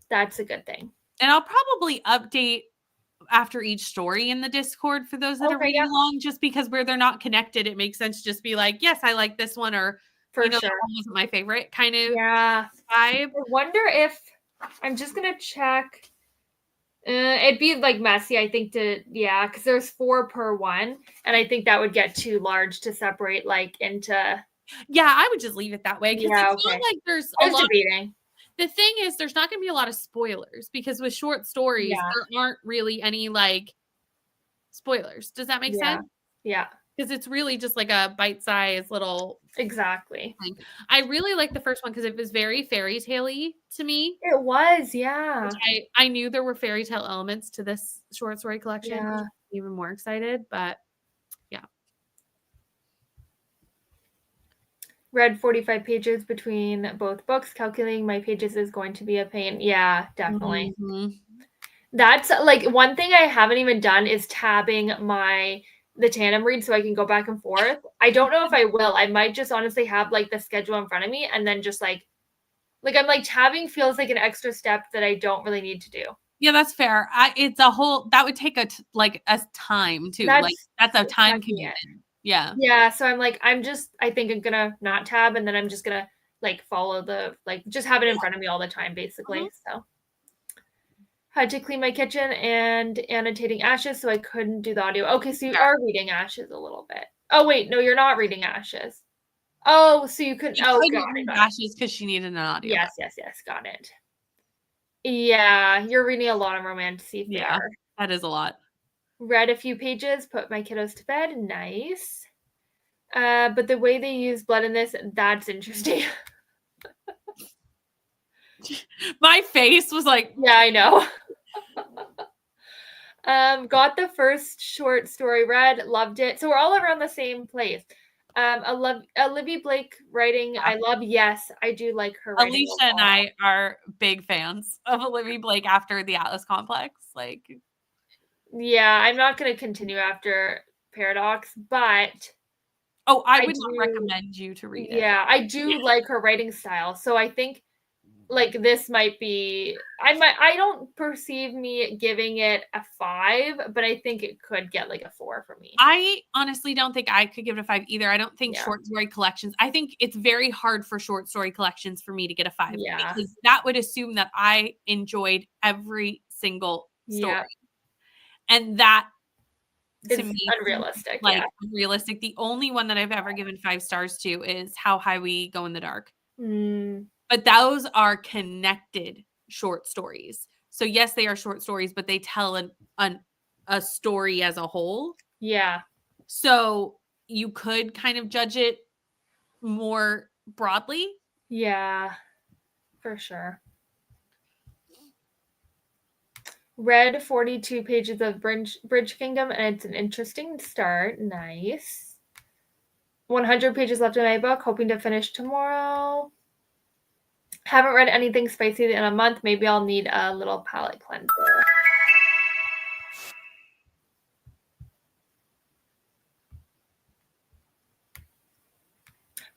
that's a good thing. And I'll probably update after each story in the Discord for those that are reading along, just because where they're not connected, it makes sense to just be like, yes, I like this one, or that one wasn't my favorite kind of vibe. I wonder if I'm just gonna check. It'd be like messy, I think, because there's 4 per one, and I think that would get too large to separate like into. Yeah, I would just leave it that way, because it's not like there's a lot. The thing is, there's not going to be a lot of spoilers, because with short stories, there aren't really any like spoilers. Does that make sense? Yeah. Because it's really just like a bite-sized little thing. I really like the first one because it was very fairy tale-y to me. It was, yeah. I knew there were fairy tale elements to this short story collection. Yeah. Even more excited, but yeah. Read 45 pages between both books. Calculating my pages is going to be a pain. Yeah, definitely. That's like one thing I haven't even done is tabbing the tandem read so I can go back and forth. I don't know if I will. I might just honestly have like the schedule in front of me, and then just like I'm like, tabbing feels like an extra step that I don't really need to do. Yeah, that's fair. It's a whole, that would take a time too. That's a time commitment. Yeah. Yeah. So I'm like, I think I'm gonna not tab, and then I'm just gonna like follow just have it in front of me all the time, basically. So had to clean my kitchen and annotating Ashes, so I couldn't do the audio. Okay, so you are reading Ashes a little bit. Oh wait, no, you're not reading Ashes. Oh, so you couldn't. Oh, got it. Ashes because she needed an audio. Yes, got it. Yeah, you're reading a lot of romance. Yeah, that is a lot. Read a few pages, put my kiddos to bed. Nice. But the way they use blood in this, that's interesting. My face was like, yeah, I know. Got the first short story read, loved it. So we're all around the same place. Olivia Blake writing. I love. Yes, I do like her writing. Alicia and I are big fans of Olivia Blake after the Atlas Complex. Yeah, I'm not going to continue after Paradox, but I would not recommend you to read it. Yeah, I do like her writing style, so I think this might be. I don't perceive me giving it a 5, but I think it could get like a 4 for me. I honestly don't think I could give it a 5 either. I don't think short story collections. I think it's very hard for short story collections for me to get a 5 because that would assume that I enjoyed every single story, and that to me unrealistic. Unrealistic. The only one that I've ever given 5 stars to is How High We Go in the Dark. But those are connected short stories. So yes, they are short stories, but they tell a story as a whole. Yeah. So you could kind of judge it more broadly. Yeah, for sure. Read 42 pages of Bridge Kingdom, and it's an interesting start. Nice. 100 pages left in my book, hoping to finish tomorrow. Haven't read anything spicy in a month. Maybe I'll need a little palate cleanser.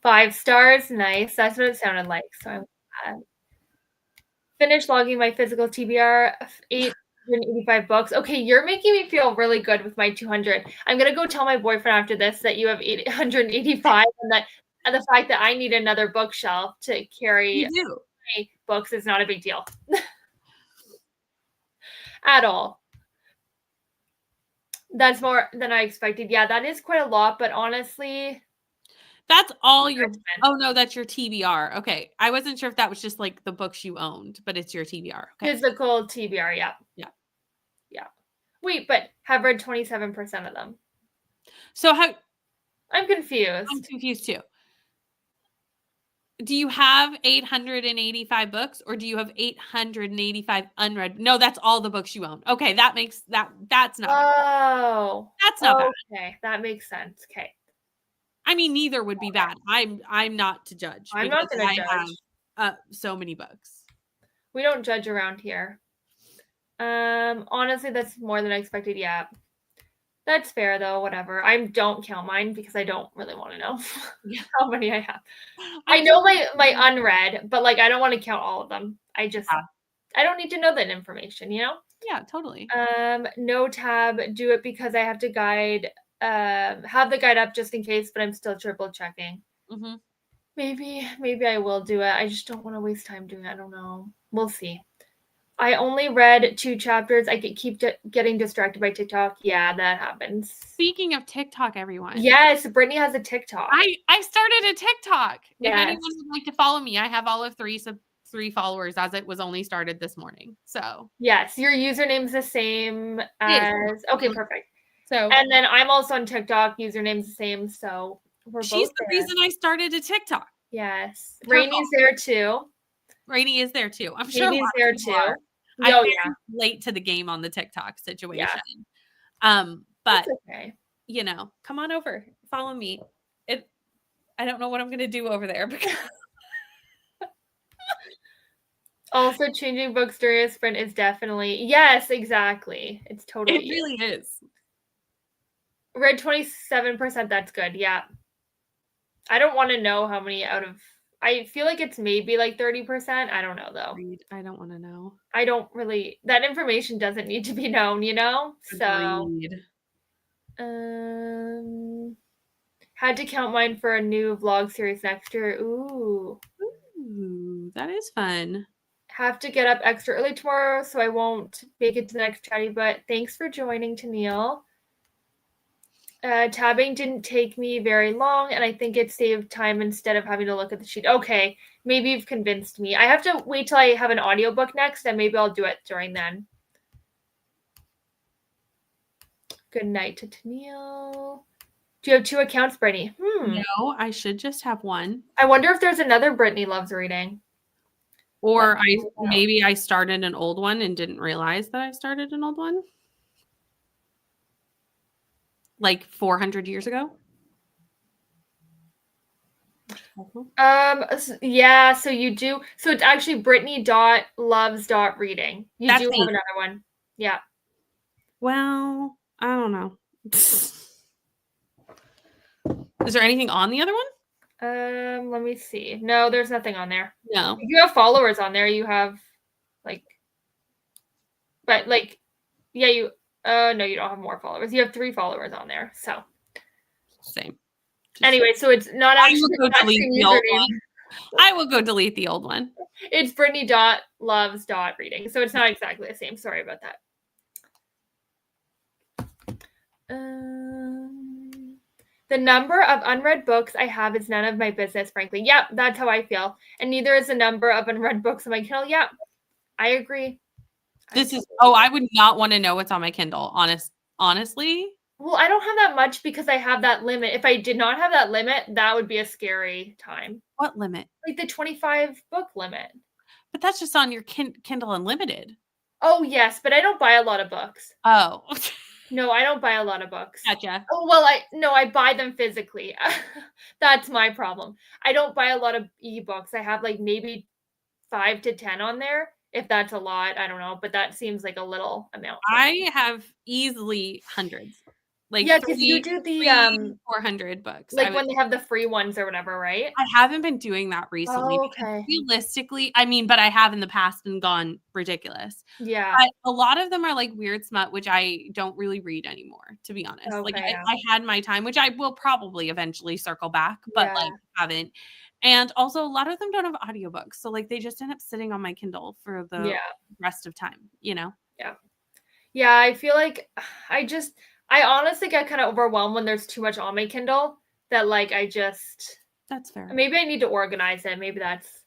5 stars. Nice. That's what it sounded like. So I'm glad. Finished logging my physical TBR. 885 books. Okay, you're making me feel really good with my 200. I'm gonna go tell my boyfriend after this that you have 885, and the fact that I need another bookshelf to carry my books is not a big deal at all. That's more than I expected. Yeah, that is quite a lot, but honestly, that's all your. Oh no, that's your TBR. Okay, I wasn't sure if that was just like the books you owned, but it's your TBR. Okay. Physical TBR. Yeah. Yeah. Yeah. Wait, but have read 27% of them. So how? I'm confused. I'm confused too. Do you have 885 books, or do you have 885 unread? No, that's all the books you own. Okay, that makes that's not. Oh, bad. That's not bad. Okay, that makes sense. Okay. I mean, neither would be bad. I'm not to judge. I'm not going to judge. Have so many books. We don't judge around here. Honestly, that's more than I expected. Yeah, that's fair though. Whatever. I don't count mine because I don't really want to know how many I have. I know my unread, but like I don't want to count all of them. I don't need to know that information. You know? Yeah, totally. No tab. Do it because I have to guide. Have the guide up just in case, but I'm still triple checking. Mm-hmm. Maybe I will do it. I just don't want to waste time doing it. I don't know. We'll see. I only read 2 chapters. I keep getting distracted by TikTok. Yeah, that happens. Speaking of TikTok, everyone. Yes, Brittany has a TikTok. I started a TikTok. Yes. If anyone would like to follow me, I have all of 3 followers as it was only started this morning. So yes, your username's the same as okay, perfect. So and then I'm also on TikTok. Username's the same. So she's the reason I started a TikTok. Yes, Rainey's there too. Rainey is there too. I'm sure Rainey's there too. I'm late to the game on the TikTok situation. Yeah. But okay. You know, come on over, follow me. I don't know what I'm gonna do over there because also changing books during a sprint is definitely yes, exactly. It's totally it really is. Read 27%. That's good. Yeah. I don't want to know how many out of. I feel like it's maybe like 30%. I don't know though. I don't want to know. I don't really. That information doesn't need to be known, you know. Agreed. So, had to count mine for a new vlog series next year. Ooh, that is fun. Have to get up extra early tomorrow, so I won't make it to the next chatty. But thanks for joining, Tennille. Tabbing didn't take me very long, and I think it saved time instead of having to look at the sheet. Okay, maybe you've convinced me. I have to wait till I have an audiobook next, and maybe I'll do it during then. Good night to Tennille. Do you have 2 accounts, Brittany? No, I should just have one. I wonder if there's another Brittany Loves Reading. Or maybe I started an old one and didn't realize that I started an old one. Like 400 years ago? Yeah, so you do. So it's actually Brittany.loves.reading. You do have another one. Yeah. Well, I don't know. Is there anything on the other one? Let me see. No, there's nothing on there. No. If you have followers on there, you have no, you don't have more followers. You have 3 followers on there. So same. Anyway, so it's not actually the old one. I will go delete the old one. It's Brittany.loves.reading. So it's not exactly the same. Sorry about that. The number of unread books I have is none of my business, frankly. Yep, that's how I feel. And neither is the number of unread books on my Kindle. Yep, I agree. I would not want to know what's on my Kindle, honestly. Well, I don't have that much because I have that limit. If I did not have that limit, that would be a scary time. What limit? Like the 25 book limit. But that's just on your Kindle Unlimited. Oh, yes, but I don't buy a lot of books. Oh. No, I don't buy a lot of books. Gotcha. Oh, well, I buy them physically. That's my problem. I don't buy a lot of ebooks. I have like maybe 5 to 10 on there. If that's a lot, I don't know, but that seems like a little amount. I have easily hundreds. Like Yeah, because you do the 400 books. like when they have the free ones or whatever, right? I haven't been doing that recently Oh, because okay. realistically, I mean, but I have in the past and gone ridiculous. Yeah. But a lot of them are like weird smut, which I don't really read anymore, to be honest. Like Okay, yeah. I had my time, which I will probably eventually circle back, but Yeah. like haven't. And also a lot of them don't have audiobooks. So like they just end up sitting on my Kindle for the Yeah. rest of time, you know? Yeah. Yeah, I feel like I honestly get kind of overwhelmed when there's too much on my Kindle that like That's fair. maybe I need to organize it. Maybe that's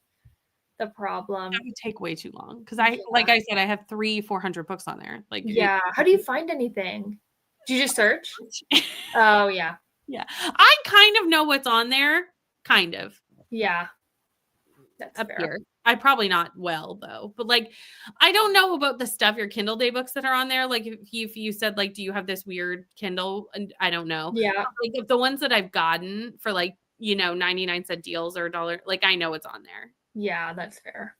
the problem. That would take way too long because like I said, I have 400 books on there. Like, Yeah. How do you find anything? Do you just search? Oh, yeah. Yeah. I kind of know what's on there. Kind of. Yeah. That's Up fair. here. I probably not well though, but like I don't know about the stuff your Kindle Day books that are on there. Like if you said like, do you have this weird Kindle? And I don't know. Yeah. Like if the ones that I've gotten for like 99-cent deals or $1, like I know it's on there. Yeah, that's fair.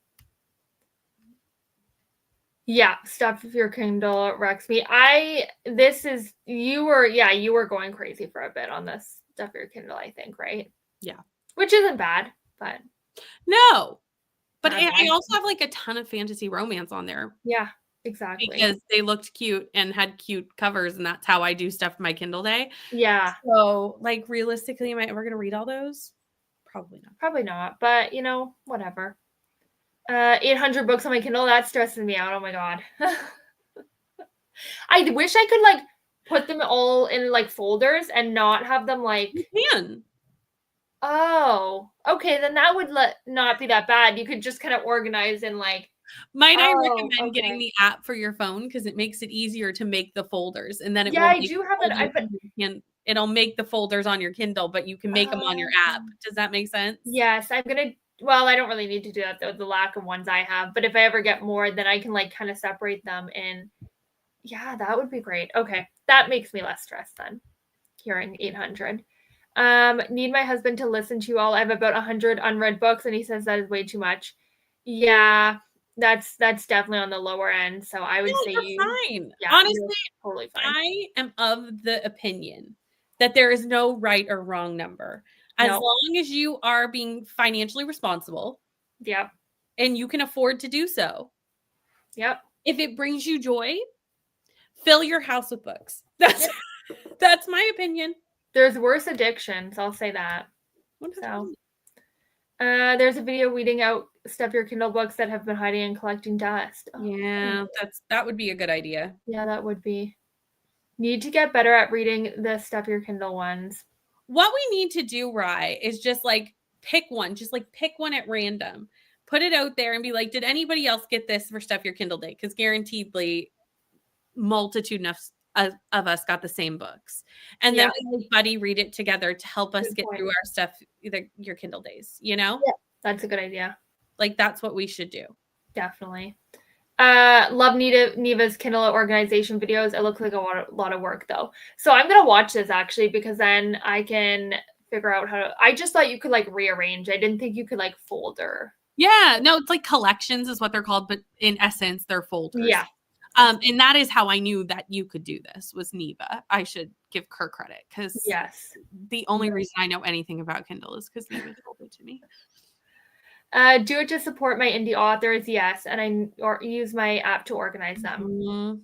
Yeah, stuff your Kindle wrecks me. You were going crazy for a bit on this stuff your Kindle, I think, right? Yeah. Which isn't bad, but no. But not I bad. also have like a ton of fantasy romance on there. Yeah, exactly. Because they looked cute and had cute covers, and that's how I do stuff for my Kindle Day. Yeah. So, like, realistically, am I ever going to read all those? Probably not. Probably not, but whatever. 800 books on my Kindle, that stresses me out. Oh my god. I wish I could like put them all in like folders and not have them like. You can. Oh, okay, then that would not be that bad. You could just kind of organize and like. Might I recommend getting the app for your phone because it makes it easier to make the folders, and then I do have it. It'll make the folders on your Kindle, but you can make them on your app. Does that make sense? Yes, I'm gonna. Well, I don't really need to do that though. The lack of ones I have, but if I ever get more, then I can like kind of separate them. And yeah, that would be great. Okay, that makes me less stressed then. Hearing 800. Need my husband to listen to you all. I have about 100 unread books, and he says that is way too much. Yeah, that's definitely on the lower end. So I would say you're fine. Yeah, honestly, totally fine. I am of the opinion that there is no right or wrong number. As long as you are being financially responsible. Yep. And you can afford to do so. Yep. If it brings you joy, fill your house with books. That's my opinion. There's worse addictions. I'll say that. So, there's a video weeding out stuff your Kindle books that have been hiding and collecting dust. Oh, yeah, that would be a good idea. Yeah, that would be. Need to get better at reading the stuff your Kindle ones. What we need to do, Rye, is just like pick one. Just like pick one at random. Put it out there and be like, did anybody else get this for stuff your Kindle Day? Because guaranteedly, multitude of us got the same books. And then we buddy read it together to help us get through our stuff, your Kindle Days, Yeah, that's a good idea. Like, that's what we should do. Definitely. Love Neva's Kindle organization videos. It looks like a lot of work though. So I'm going to watch this actually because then I can figure out I just thought you could like rearrange. I didn't think you could like folder. Yeah, no, it's like collections is what they're called, but in essence, they're folders. Yeah. And that is how I knew that you could do this was Neva. I should give her credit because the only reason I know anything about Kindle is because Neva told it to me. Do it to support my indie authors, yes, and I use my app to organize them.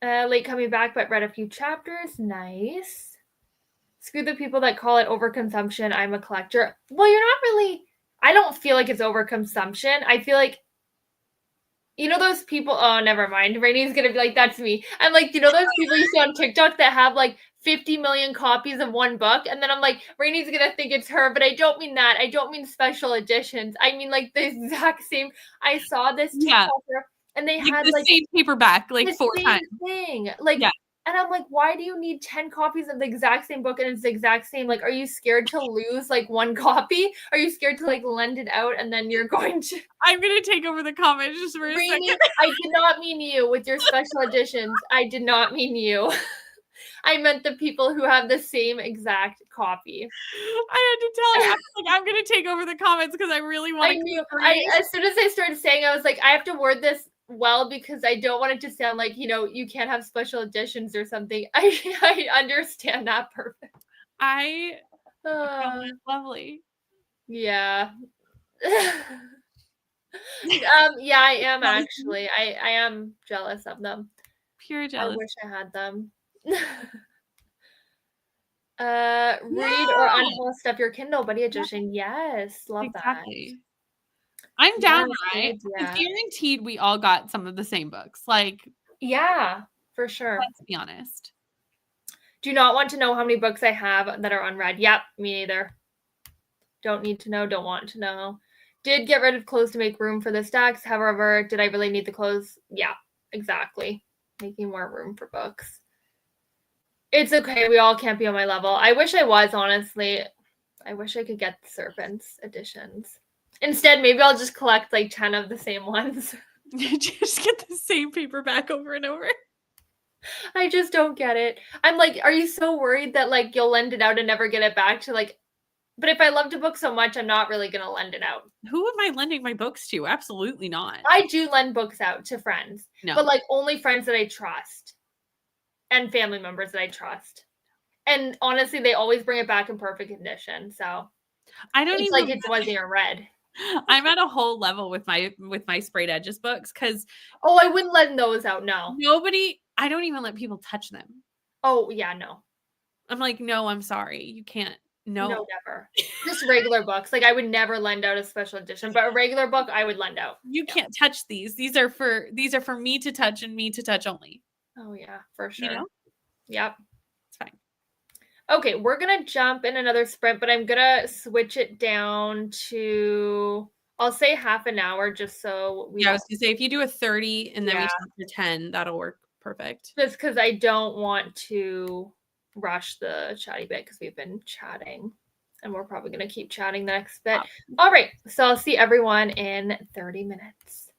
Late coming back, but read a few chapters. Nice. Screw the people that call it overconsumption. I'm a collector. Well, you're not really. I don't feel like it's overconsumption. I feel like, those people. Oh, never mind. Rainey's gonna be like, that's me. I'm like, those people you see on TikTok that have like 50 million copies of one book, and then I'm like, Rainey's gonna think it's her, but I don't mean that. I don't mean special editions. I mean like the exact same. I saw this TikToker, and they had the same paperback like 4 times. Thing, and I'm like, why do you need 10 copies of the exact same book and it's the exact same? Like, are you scared to lose like one copy? Are you scared to like lend it out and then you're going to? I'm gonna take over the comments just for a second. I did not mean you with your special editions. I did not mean you. I meant the people who have the same exact copy. I had to tell her, I was like, I'm gonna take over the comments because I really want I to knew. keep reading. As soon as I started saying, I was like, I have to word this well because I don't want it to sound like, you can't have special editions or something. I understand that perfect. I found Uh, that lovely. yeah. Yeah, I am actually. I am jealous of them. Pure I jealous. wish I had them. Read or Yeah, unhold stuff your Kindle Buddy Edition. Yes, love that. exactly. I'm down, Yes, good right? It's idea. guaranteed we all got some of the same books. Like, Yeah, for sure. let's be honest. Do not want to know how many books I have that are unread. Yep, me neither. Don't need to know, don't want to know. Did get rid of clothes to make room for the stacks. However, did I really need the clothes? Yeah, exactly. Making more room for books. It's okay. We all can't be on my level. I wish I was, honestly. I wish I could get the Serpents editions. Instead, maybe I'll just collect like 10 of the same ones. Just get the same paperback over and over. I just don't get it. I'm like, are you so worried that like you'll lend it out and never get it back to like, but if I loved a book so much, I'm not really going to lend it out. Who am I lending my books to? Absolutely not. I do lend books out to friends, No. but like only friends that I trust and family members that I trust. And honestly, they always bring it back in perfect condition. So I don't it's even like it wasn't even read. I'm at a whole level with my sprayed edges books because Oh, I wouldn't lend those out. No. I don't even let people touch them. Oh, yeah, no. I'm like, no, I'm sorry. You can't. No, No. never. Just regular books. Like I would never lend out a special edition, but a regular book I would lend out. You Yeah. can't touch these. These are for me to touch and me to touch only. Oh yeah, for You sure. know? Yep. It's fine. Okay, we're gonna jump in another sprint, but I'm gonna switch it down to I'll say half an hour just so we Yeah, I don't was gonna say if you do a 30 and then we yeah, stop for 10, that'll work perfect. just because I don't want to rush the chatty bit because we've been chatting and we're probably gonna keep chatting the next bit. All right, so I'll see everyone in 30 minutes.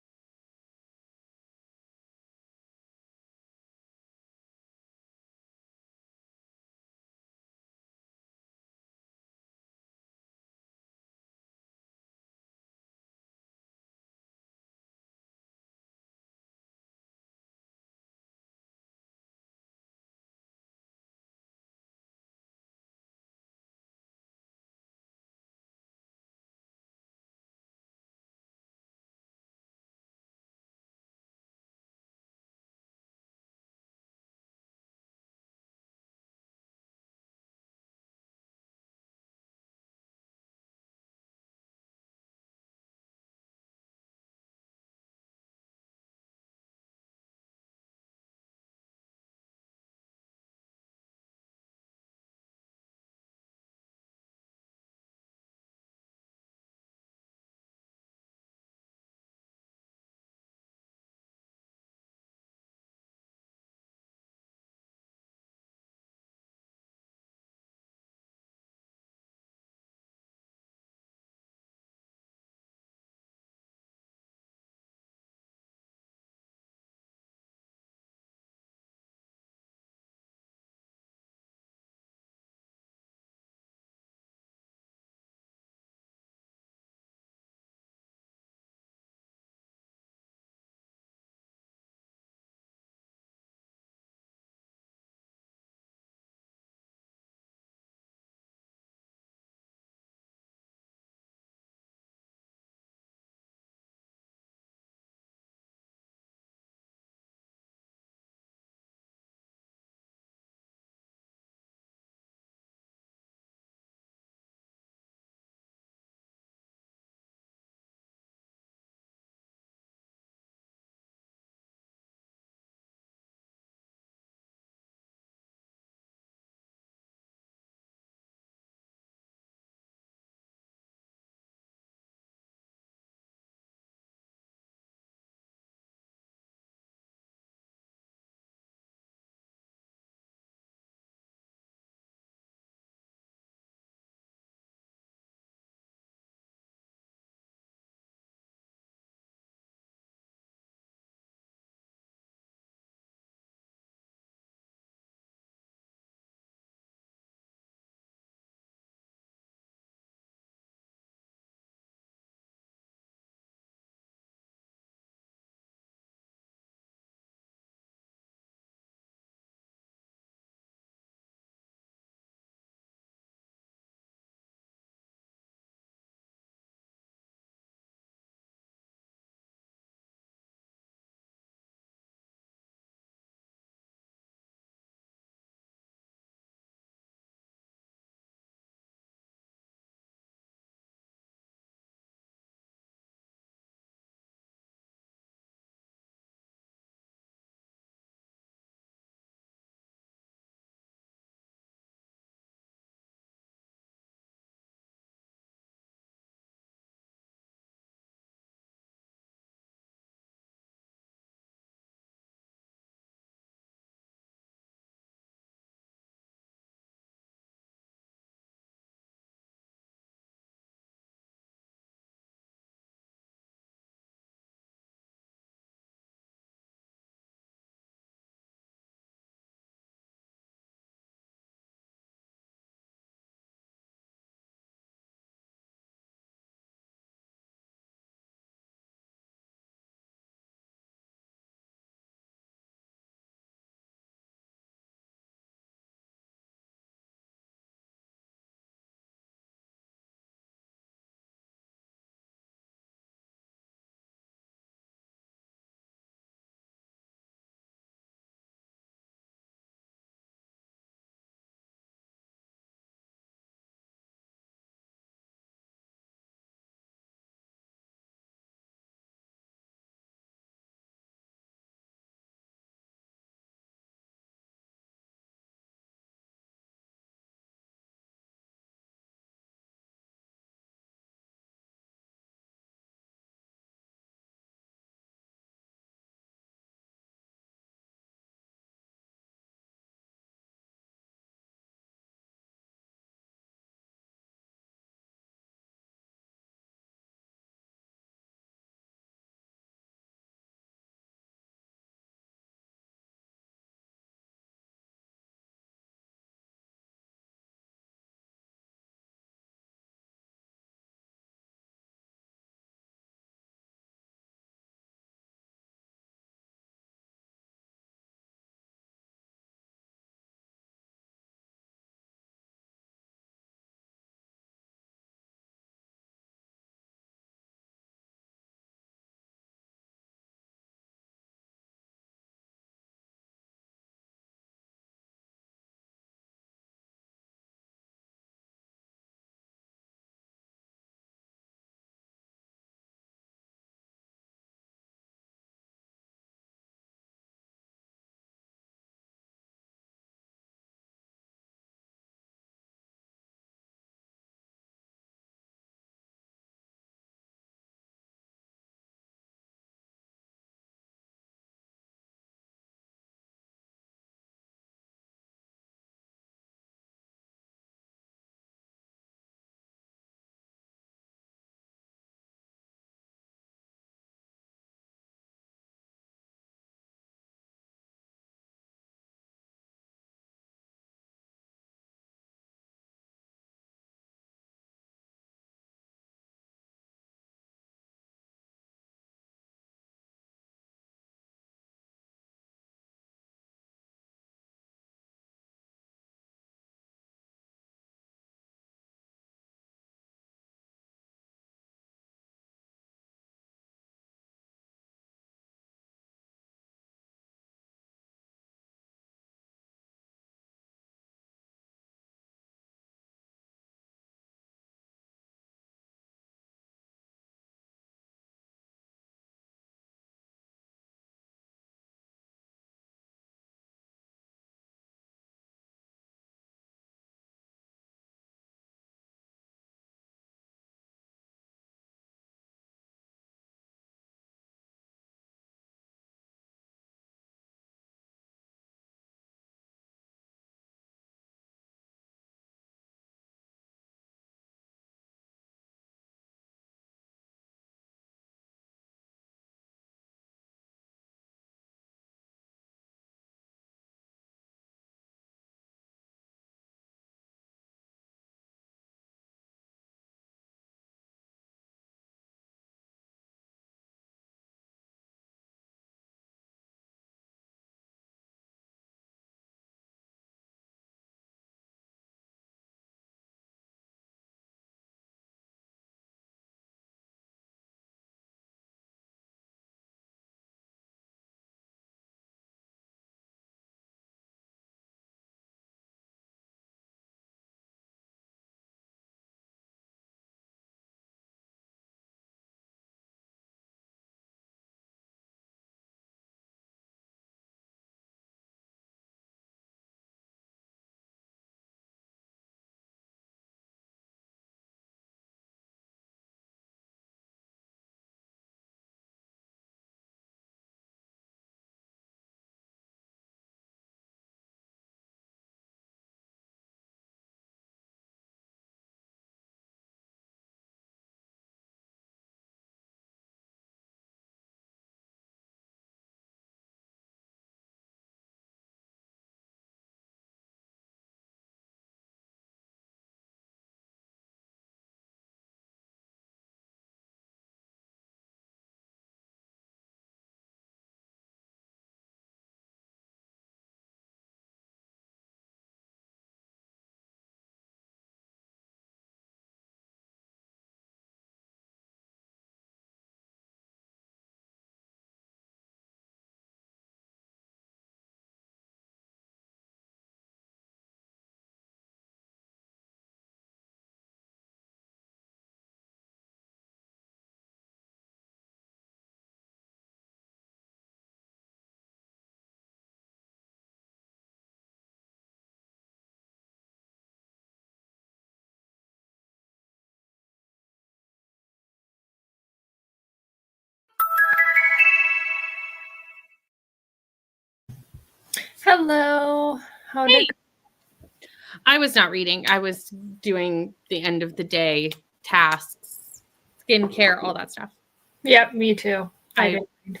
Hello. How Hey. did I was not reading. I was doing the end of the day tasks, skincare, all that stuff. Yep, me too. I I- did.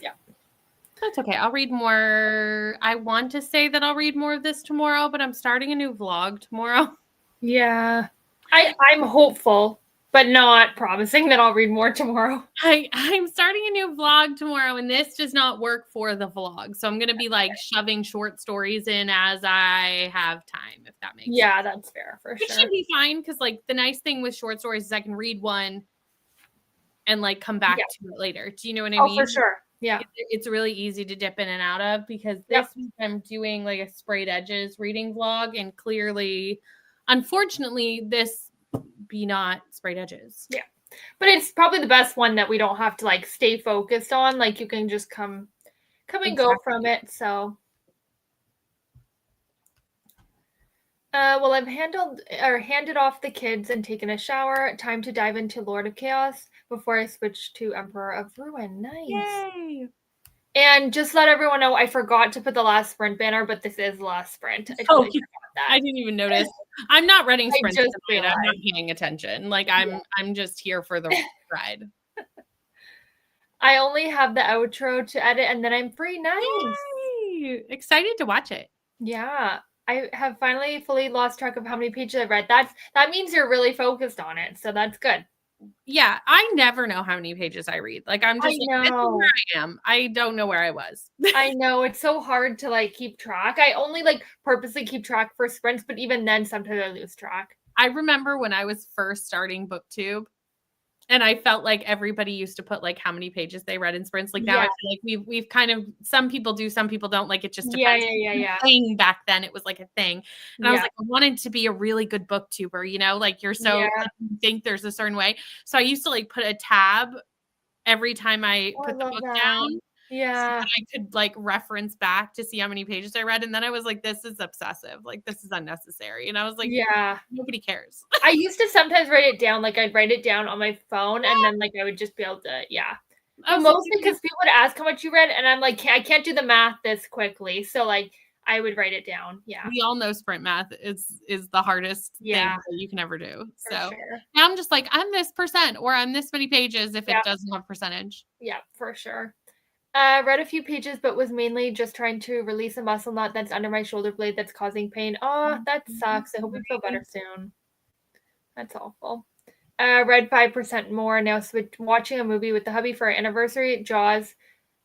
Yeah. That's okay. I'll read more. I want to say that I'll read more of this tomorrow, but I'm starting a new vlog tomorrow. Yeah. I'm hopeful, but not promising that I'll read more tomorrow. I'm starting a new vlog tomorrow, and this does not work for the vlog. So I'm going to be like shoving short stories in as I have time, if that makes sense. Yeah, that's fair for Which sure. should be fine because, like, the nice thing with short stories is I can read one and like come back to it later. Do you know what I mean? For sure. Yeah. It's really easy to dip in and out of because Yep. this week I'm doing like a sprayed edges reading vlog, and clearly, unfortunately, this be not sprayed edges. Yeah. But it's probably the best one that we don't have to like stay focused on. Like you can just come and go from it. So well, I've handed off the kids and taken a shower. Time to dive into Lord of Chaos before I switch to Emperor of Ruin. Nice. Yay! And just let everyone know, I forgot to put the last sprint banner, but this is the last sprint. I Oh, totally forgot that. I didn't even notice. I'm not running sprints just tonight. I'm not paying attention. Like I'm just here for the ride. I only have the outro to edit, and then I'm free. Nice. Yay! Excited to watch it. Yeah. I have finally fully lost track of how many pages I've read. That means you're really focused on it, so that's good. Yeah, I never know how many pages I read. Like I'm just like, this is where I am. I don't know where I was. I know, it's so hard to like keep track. I only like purposely keep track for sprints, but even then sometimes I lose track. I remember when I was first starting BookTube, and I felt like everybody used to put like how many pages they read in sprints. Like now I feel like we've kind of, some people do, some people don't. Like it just depends. Yeah. Thing back then, it was like a thing, and I was like, I wanted to be a really good booktuber. You know, like you're so like, you think there's a certain way. So I used to like put a tab every time I put the book down. Yeah. So that I could like reference back to see how many pages I read. And then I was like, this is obsessive. Like, this is unnecessary. And I was like, yeah, nobody cares. I used to sometimes write it down. Like I'd write it down on my phone and then like I would just be able to, But mostly because people would ask how much you read and I'm like, I can't do the math this quickly. So like I would write it down. Yeah. We all know sprint math is the hardest thing that you can ever do. So now I'm just like, I'm this percent or I'm this many pages if it doesn't have percentage. Yeah, for sure. Read a few pages, but was mainly just trying to release a muscle knot that's under my shoulder blade that's causing pain. Oh, that sucks. I hope you feel better soon. That's awful. Read 5% more. Now watching a movie with the hubby for our anniversary. Jaws.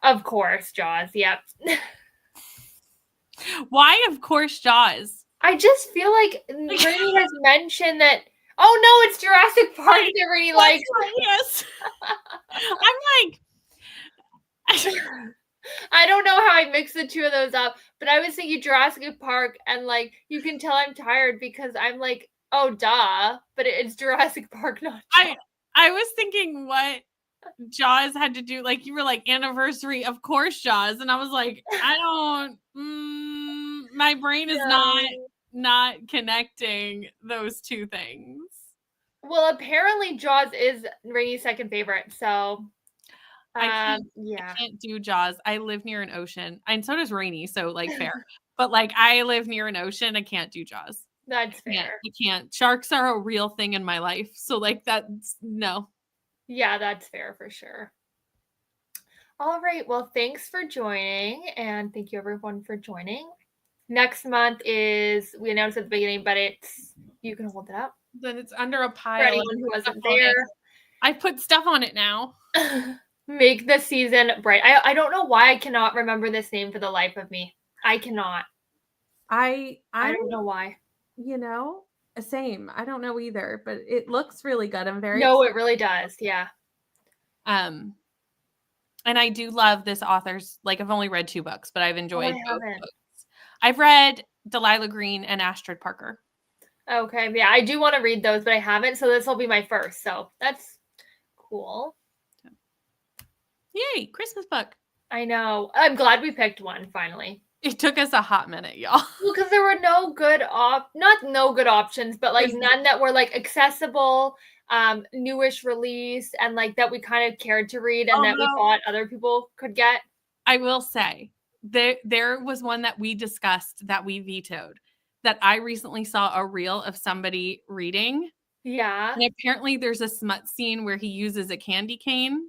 Of course, Jaws. Yep. Why, of course, Jaws? I just feel like Brittany has mentioned that. Oh no, it's Jurassic Park that Brittany likes. Yes. I'm like, I don't know how I mixed the two of those up, but I was thinking Jurassic Park, and like you can tell I'm tired because I'm like, oh duh, but it's Jurassic Park, not Jaws. I was thinking what Jaws had to do, like you were like anniversary, of course Jaws, and I was like, I don't, my brain is not connecting those two things. Well, apparently Jaws is Rainy's second favorite, so I can't do Jaws. I live near an ocean, and so does Rainy, so like fair. But like I live near an ocean, I can't do Jaws. That's fair. I can't. Sharks are a real thing in my life, so like that's no. Yeah, that's fair for sure. All right. Well, thanks for joining, and thank you everyone for joining. Next month is, we announced at the beginning, but you can hold it up. Then it's under a pile. For anyone who wasn't there. I put stuff on it now. Make the season bright. I don't know why I cannot remember this name for the life of me. I cannot. I don't know why. You know, same. I don't know either, but it looks really good. I'm very excited. It really does. Yeah. And I do love this author's, like I've only read 2 books, but I've enjoyed both books. I've read Delilah Green and Astrid Parker. Okay. Yeah, I do want to read those, but I haven't. So this will be my first. So that's cool. Yay, Christmas book. I know. I'm glad we picked one finally. It took us a hot minute, y'all. Well, because there were not no good options, but like none that were like accessible, newish release, and like that we kind of cared to read and that we thought other people could get. I will say there was one that we discussed that we vetoed, that I recently saw a reel of somebody reading. Yeah. And apparently there's a smut scene where he uses a candy cane.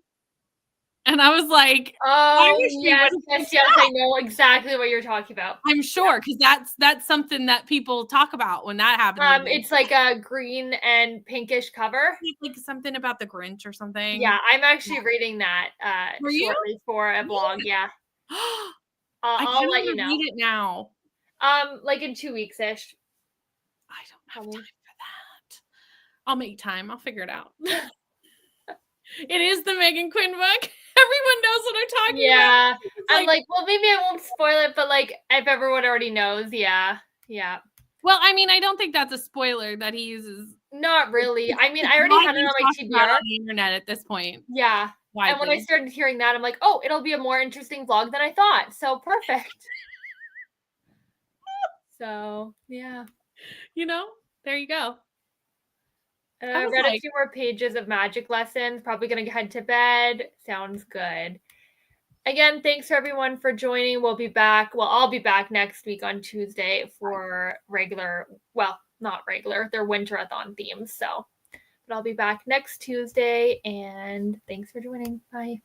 And I was like, I Oh, wish we yes, would have yes, yes. I know exactly what you're talking about. I'm sure, because that's something that people talk about when that happens. It's like a green and pinkish cover. Like something about the Grinch or something. Yeah, I'm actually reading that Were you? shortly for a vlog. Yeah, I I'll kind of let want you to know. read it now. Like in 2 weeks ish. I don't have time for that. I'll make time. I'll figure it out. It is the Megan Quinn book. Everyone knows what I'm talking about. Yeah, It's I'm like, well, maybe I won't spoil it, but like, if everyone already knows, yeah. Well, I mean, I don't think that's a spoiler that he uses. Not really. I mean, It's I already had it widely on my talked about TBR. on the internet at this point. Yeah. And when I Widely. started hearing that, I'm like, oh, it'll be a more interesting vlog than I thought. So perfect. So yeah. There you go. I read a few more pages of magic lessons. Probably gonna head to bed. Sounds good. Again, thanks everyone for joining. We'll be back. Well, I'll be back next week on Tuesday for regular, well, not regular, they're Winter-a-thon themes. So, but I'll be back next Tuesday, and thanks for joining. Bye.